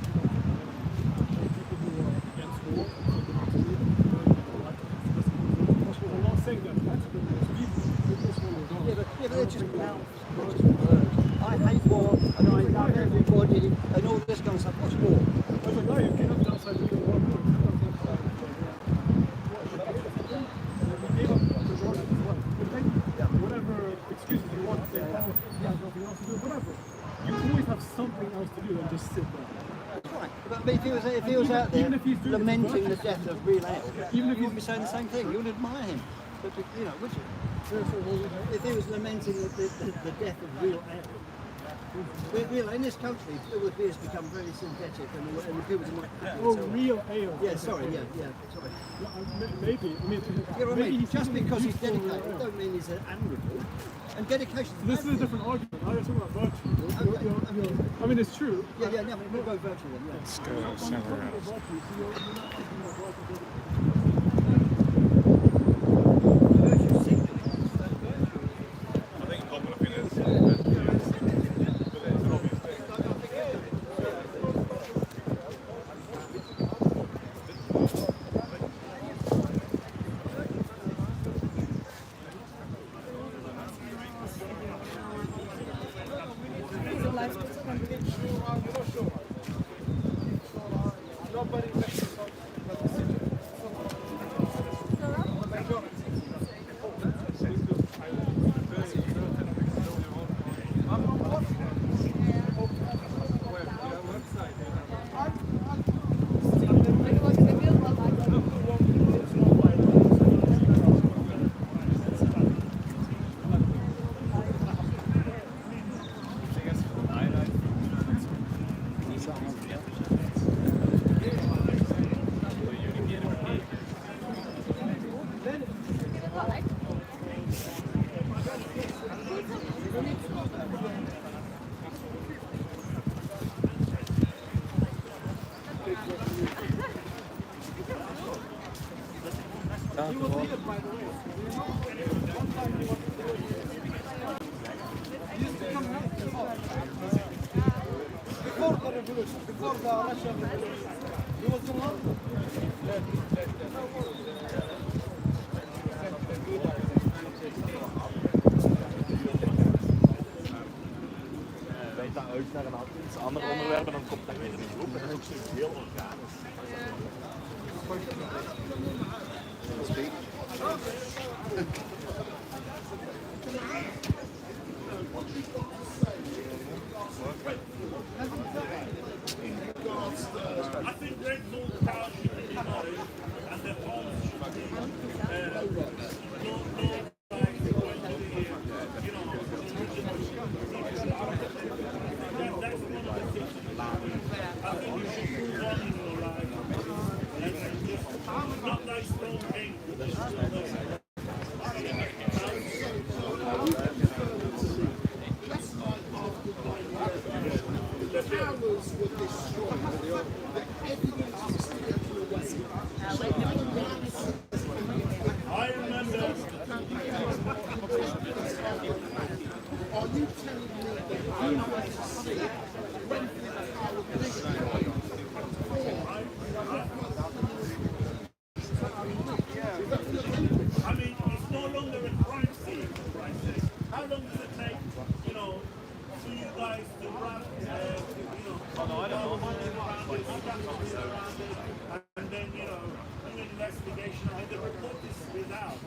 people who are against war, I'm not saying that that's good,
Yeah, but they're just mouths. I hate war, and I love everybody, and all this kind of stuff. What's war?
As a guy, you get up outside the war, whatever excuses you want to say, oh, he has nothing else to do, whatever. You always have something else to do than just sit there.
That's right. But if he was out there lamenting the death of real ale, you wouldn't be saying the same thing. You would admire him. But, you know, would you? If he was lamenting the death of real ale, in this country, all the beers become very synthetic, and the people might.
Oh, real ale.
Yeah, sorry, sorry.
Maybe. I mean,
You know what I mean? Just because he's dedicated, don't mean he's admirable. And dedication.
This is a different argument. I was talking about virtue. I mean, it's true.
Yeah, no, we'll go virtue then. Yeah.
Let's go somewhere else.
I think common opinion is
Before the revolution, before the Russian revolution, he was the one.
Weet dat uit naar een ander onderwerp en dan komt dat weer in de groep en dan is het heel organisch.
I think Red Bull should be
you telling me that you want to see when this
I mean, it's no longer a crime scene, for Christ's sake. How long does it take, you know, for you guys to run, and then, you know, do an investigation? I mean, the report is out.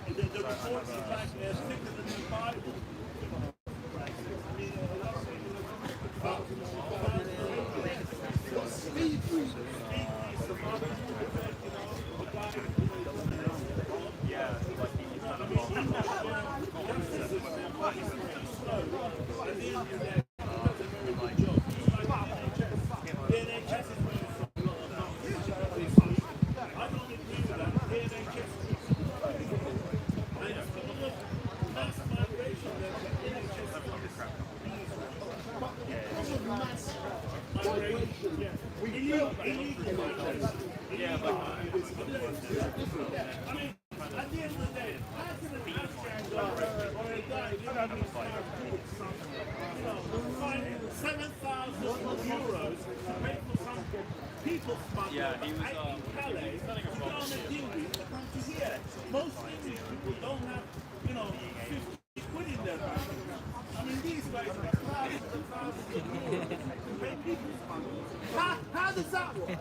The report is like thicker than the Bible. At the end of the day, how can an Afghan guy or a guy find 7,000 euros to pay for some people smuggler in Calais to go on a dinghy to come to here? Most English people don't have, 50 quid in their bank. I mean, these guys have thousands and thousands of euros to pay people smugglers. How does that work? I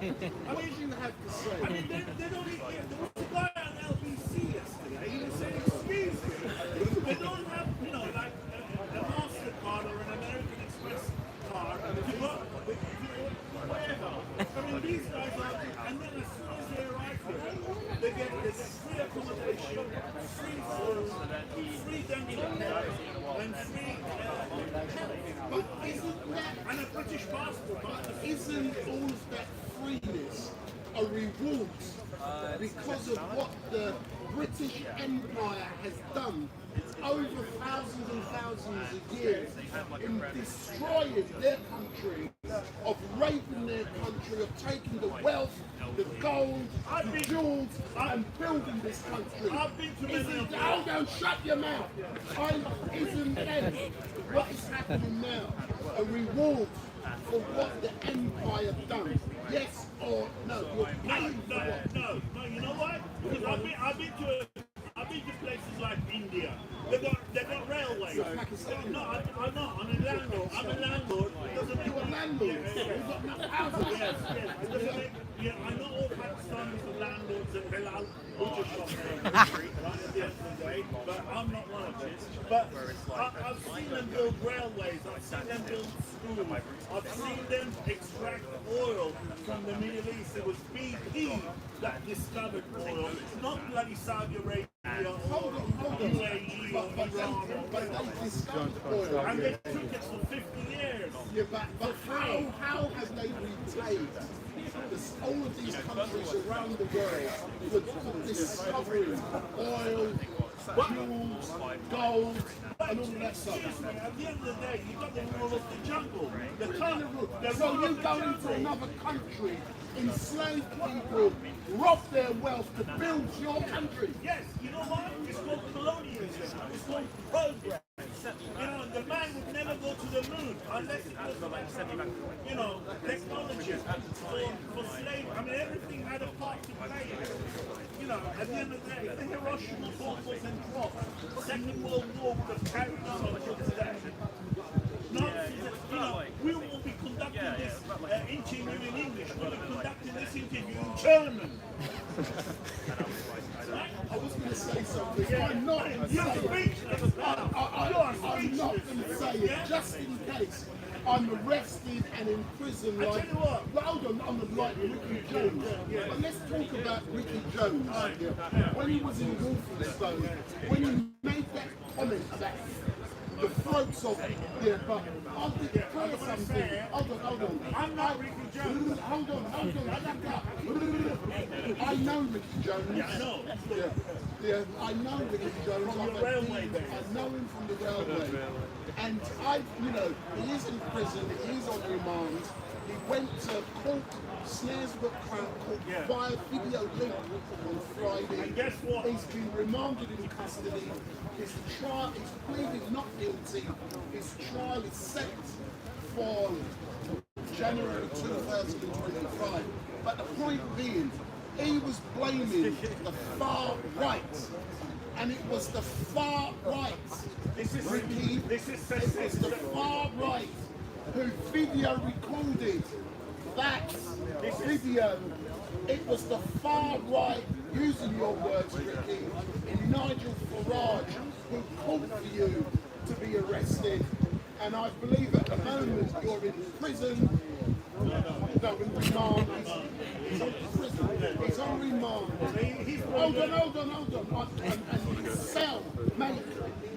mean, you have to say. I mean, they don't even. There was a guy on LBC yesterday. He was saying, excuse me, they don't have, like a MasterCard or an American Express card to go, whatever. I mean, these guys are, and then as soon as they arrive here, they get free accommodation, free food, free dental care, and free
but isn't that,
and a British passport.
isn't all of that freeness a reward because of what the British Empire has done over thousands and thousands of years in destroying their country, of raping their country, of taking the wealth, the gold, the jewels, and building this country? Isn't, hold on, shut your mouth. Isn't that what is happening now a reward for what the empire done? Yes or no? You're paying for what?
No, you know why? Because I've been to places like India. They've got railways. No, I'm not. I'm a landlord. It doesn't make
You're a landlord. You've got no houses.
Yes. It doesn't make, I know all Pakistanis are landlords and Bilal butcher shops on the street, right, at the end of the day, but I'm not one of them. But I've seen them build railways, I've seen them build schools, I've seen them extract oil from the Middle East. It was BP that discovered oil, not bloody Saudi Arabia or UAE or Iran.
But they discovered oil.
And they took it for 50 years.
Yeah, but how have they retained all of these countries around the world for discovering oil, jewels, gold, and all that stuff?
At the end of the day, you've got the rule of the jungle.
So you go into another country, enslave people, rob their wealth to build your country.
Yes, you know what? It's called colonialism. It's called progress. The man would never go to the moon unless it was like, technology for slavery. I mean, everything had a part to play in it. At the end of the day, if the Hiroshima bomb wasn't dropped, Second World War would have carried on until today. We will be conducting this interview in English. We'll be conducting this interview in German.
I was going to say something. I'm not going to say
speechless.
I'm not going to say it, just in case I'm arrested and in prison like... Hold on, I'm like Ricky Jones. But let's talk about Ricky Jones. When he was in Wolfenstein, when he made that comment about the throats of but I'll tell you something. Hold on.
I'm not Ricky Jones.
Hold on. I know Ricky Jones.
Yeah, I know.
Yeah, I know Ricky Jones.
From the railway days.
I know him from the railway. And he is in prison, he is on remand. He went to court, Snaresbrook Crown Court, via video link on Friday.
And guess what?
He's been remanded in custody. His trial is pleading not guilty. guilty. His trial is set for January 2025. But the point being, he was blaming the far right. And it was the far right, Ricky, it was the far right who video recorded that video. It was the far right, using your words, Ricky, in Nigel Farage, who called for you to be arrested. And I believe at the moment you're in prison. No, in remand. He's on prison. He's on remand. Hold on. And his cell mate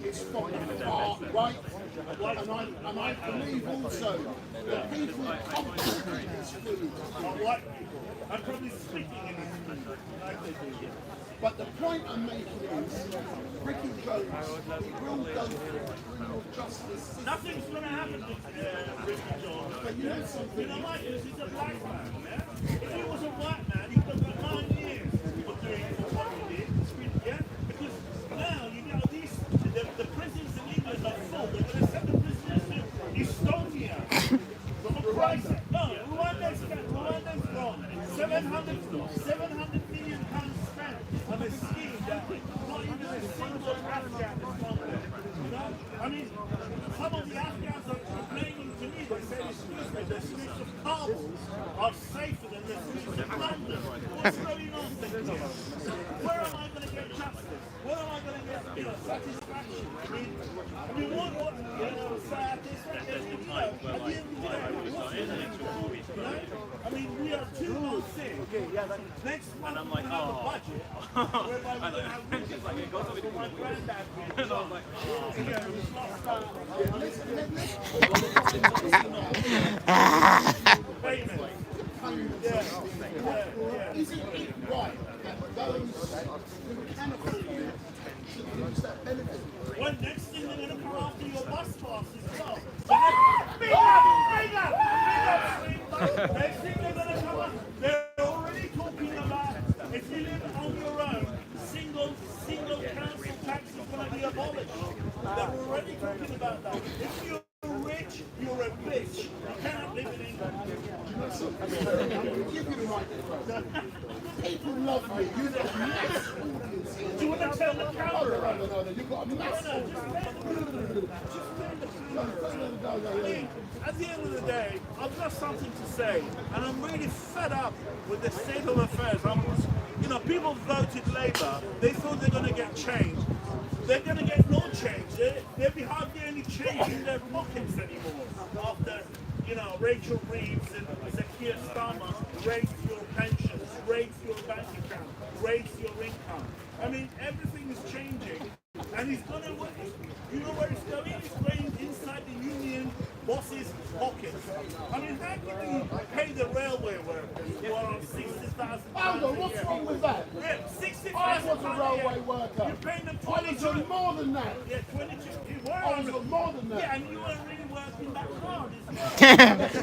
is from the far right. And I believe also that people comforting this food.
I'm probably speaking in this like they do.
But the point I'm making is, Ricky Jones, he will go through criminal justice system.
Nothing's going to happen to Ricky Jones.
But you know something?
You know why? Because he's a black man, yeah? If he was a white man, he could have got 9 years for doing what he did, yeah? Because now, you know, the prisons in England are full. They're going to send the prisoners to Estonia. For Christ's sake. No, Rwanda's gone. 700 million pounds spent on a scheme that not even a single Afghan is on there. You know? I mean, some of the Afghans are complaining to me. They say, excuse me, the streets of Kabul are safer than the streets of London. What's going on there? Where am I going to get justice? Where am I going to get, satisfaction? I mean, what, satisfaction? You know, at the end of the day, what's the you know? I mean, we are 2 months in. Next month, we're going to have a budget whereby we're going to have riches for my granddad. And I was like, it's not
Isn't it right that those who can afford it should use that benefit?
well, next thing they're going to come after your bus pass as well. Next thing they're going to come up, they're already talking about if you live on your own, single council tax is going to be abolished. They're already talking about that. If you're rich, you're a bitch. You cannot live in England.
I'm going to give you the right advice. People love me. You've got a mass audience here.
Do you want to tell the camera?
No. You've got a mass audience.
At the end of the day, I've got something to say, and I'm really fed up with the state of affairs. People voted Labour. They thought they're going to get change. They're going to get no change. There'll be hardly any change in their pockets anymore after, Rachel Reeves and Keir Starmer raise your pensions, raise your bank account, raise your income. I mean, everything is changing, and it's going to. You know where it's going? It's going inside the union boss's pockets. I mean, how can you pay the railway workers who are on 60,000?
Hold on, what's wrong with that?
Yeah, 60,000.
I was a railway worker.
You're paying them
I was
22.
on more than that.
Yeah, 22. You were
I was on more than that.
Yeah, and you weren't really working that hard.
That's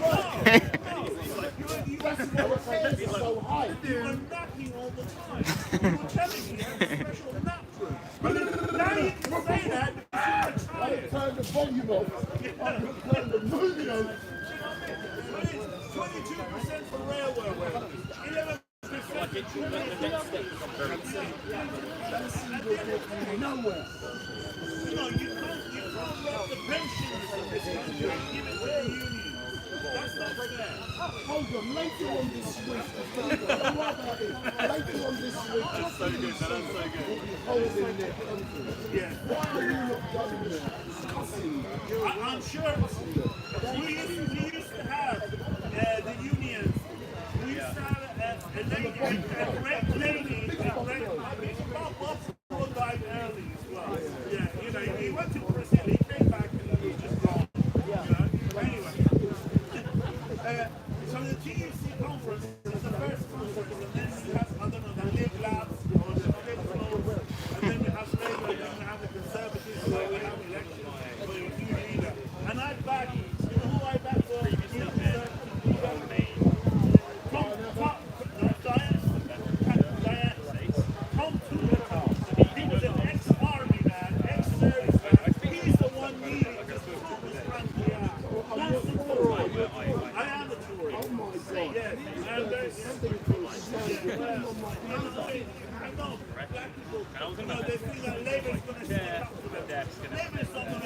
why the fares are so high.
You were napping all the time. You were telling me you had a special nap room. Now you can say that because you're
I
retired.
turned the volume off. I turned the movie off.
22% for railway workers. 11%
Nowhere.
You can't rob the pensions of this country and give it to the union. That's not fair.
Hold on, later on this week, later on this week,
That's so good.
will be holding their country.
Yeah.
Why are you not going there discussing?
I'm sure we used to have the unions. We used to have a great lady, Bob Watson died early as well. Yeah, he went to Brazil, he came back and he was just gone. Anyway. So the TUC conference is the first conference, and then you have, the Live Labs or the Flip Flows, and then you have Labour, and then you have the Conservatives, where we have elections for a new leader. And I back, who I back for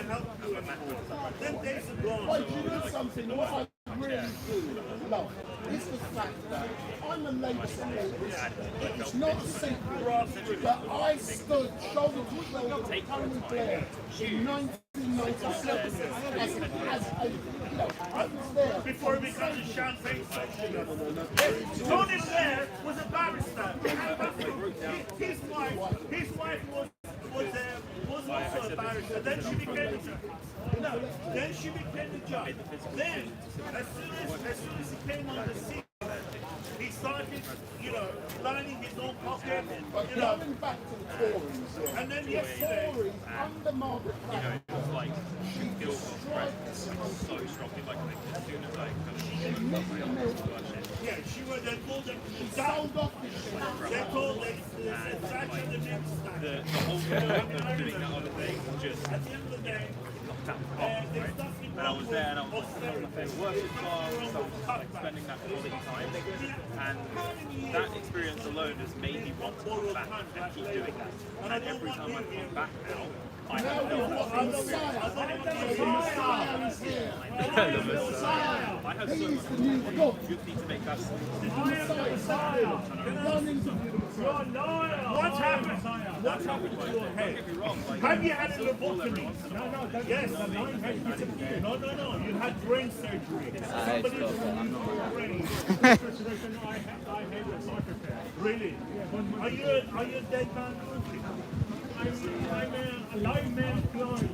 help you anymore. Them days are gone.
But you know something, what I really do love is the fact that I'm a Labour supporter. It's not a secret, but I stood shoulder to shoulder with Tony Blair in 1997 as a, you know, I was there.
Before it becomes a champagne socialist. Tony Blair was a barrister. His wife was also a barrister. Then she became a judge. No, then she became a judge. Then, as soon as he came on the scene, he started, you know, lining his own pocket.
But
You know,
going back to the Tories, yeah,
and then
the
yesterday,
Tories under Margaret Thatcher,
Like,
she destroyed this country.
so strongly, like, as soon as I
yeah, she was. They called them.
She sold off this shit.
They called it Thatcher the next time.
the whole thing of doing that other thing just
At the end of the day, there's nothing
and I was there and I was like, my favourite working class, so I was just like spending that quality time. And that experience alone has made me want to come back and keep doing that. And every time I come back now, I have felt
The Messiah. The Messiah is here.
I have so
He is
much
the new God.
you just need to make that
The Messiah is here. Run into the
what happened? What happened to your head? Have you had a lobotomy? No, yes. No. You had brain surgery. Somebody removed your brain. Really? Are you a dead man walking? I'm a live man flying.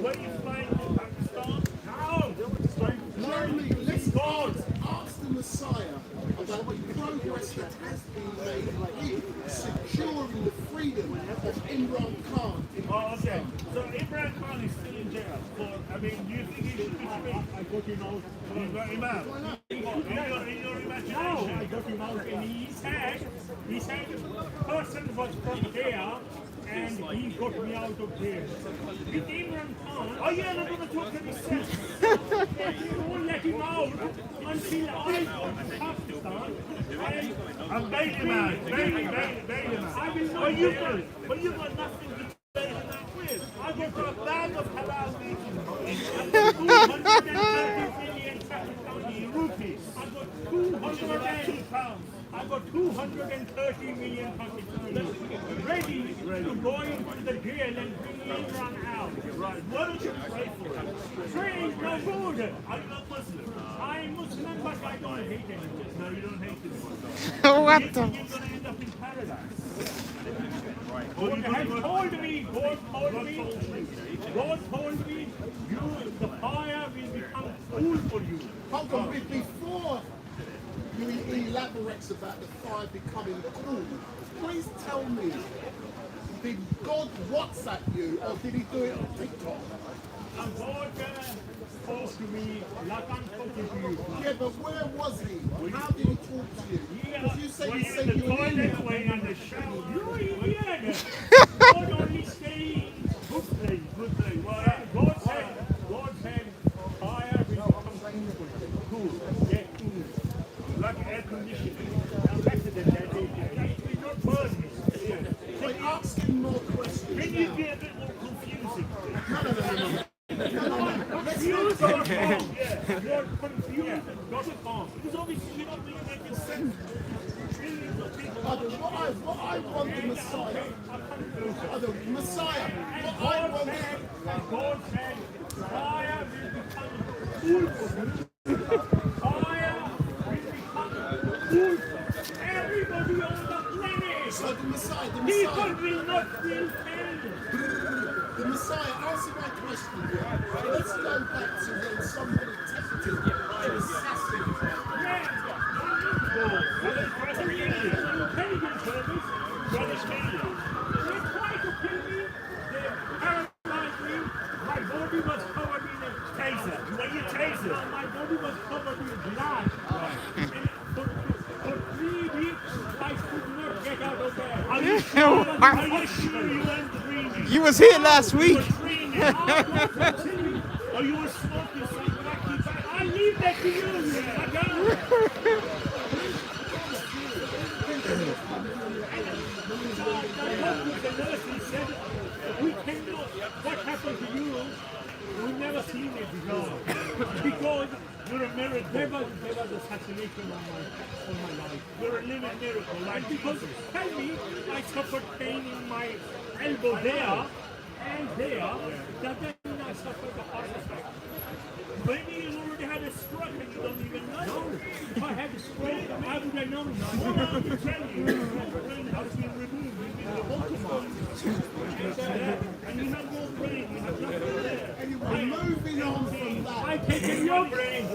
Where are you flying to Pakistan? No!
Jeremy, let's ask the Messiah about the progress that has been made in securing the freedom of Imran Khan.
Oh, okay. So Imran Khan is still in jail. So, I mean, do you think he should be free? I got him out. You got him out? In your imagination?
No, I got him out and he said the person was from there and he got me out of there. With Imran Khan,
Oh, yeah, I'm going to talk to himself.
you won't let him out until I go to Pakistan.
I'm bail him out. Bail him out.
I will not
But you got nothing to bail him out with. I got a bag of halal meat.
230 million Pakistani rupees. I got 230 million Pakistani ready to go into the jail and bring Imran out.
Right. Why don't you pray for him?
Pray is no good.
I'm not Muslim.
I'm Muslim, but I don't hate anyone.
No, you don't hate him.
What
You're
the?
going to end up in paradise.
God has told me, God told me, the fire will become cool for you.
Hold on, before you elaborates about the fire becoming cool, please tell me, did God WhatsApp you or did he do it on TikTok?
And God spoke to me like I'm talking to you.
Yeah, but where was he? How did he talk to you? Because you said he sent you an
Toilet
email.
way on the shower.
You idiot! God only says
Good thing, good thing. Well,
God said, fire will become cool. Yeah, cool.
like air conditioning.
Now better than that, it will not burn me.
But ask him more questions.
Can you be a bit more confusing?
Confused.com. You're confused.com.
Because obviously you're not really making sense. Millions of people.
What I want the Messiah, the Messiah, what I want,
God said, fire will become cool for you. Fire will become cool for everybody on the planet.
so the Messiah,
People will not feel pain.
the Messiah, answer my question. Let's go back to when somebody attempted to assassinate.
Intelligence service, British media. They tried to kill me, they paralyzed me, my body was covered in a taser.
When you taser.
My body was covered in blood. And for 3 weeks, I could not get out of there.
Are you sure you weren't dreaming?
You was here last week.
Or you were smoking some wacky back?
I leave that to you, madam. The nurse said, we cannot, what happened to you
never seen it before. Because you're a miracle. There was assassination on my life. You're a living miracle. Like, because tell me, I suffered pain in my elbow there and there. That mean I suffered a heart attack. Maybe you already had a stroke and you don't even know. No. If I had a stroke, I would have known. What I will tell you, your brain has been removed. You've been lobotomized. And you have no brain. You have nothing there.
Anyway, moving on from that.
I've taken your brain.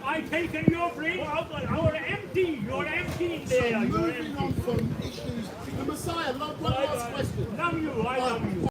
I've taken your brain. You're empty. You're empty in there. You're
Moving on from issues. The Messiah, one last question.
Love you. I love you.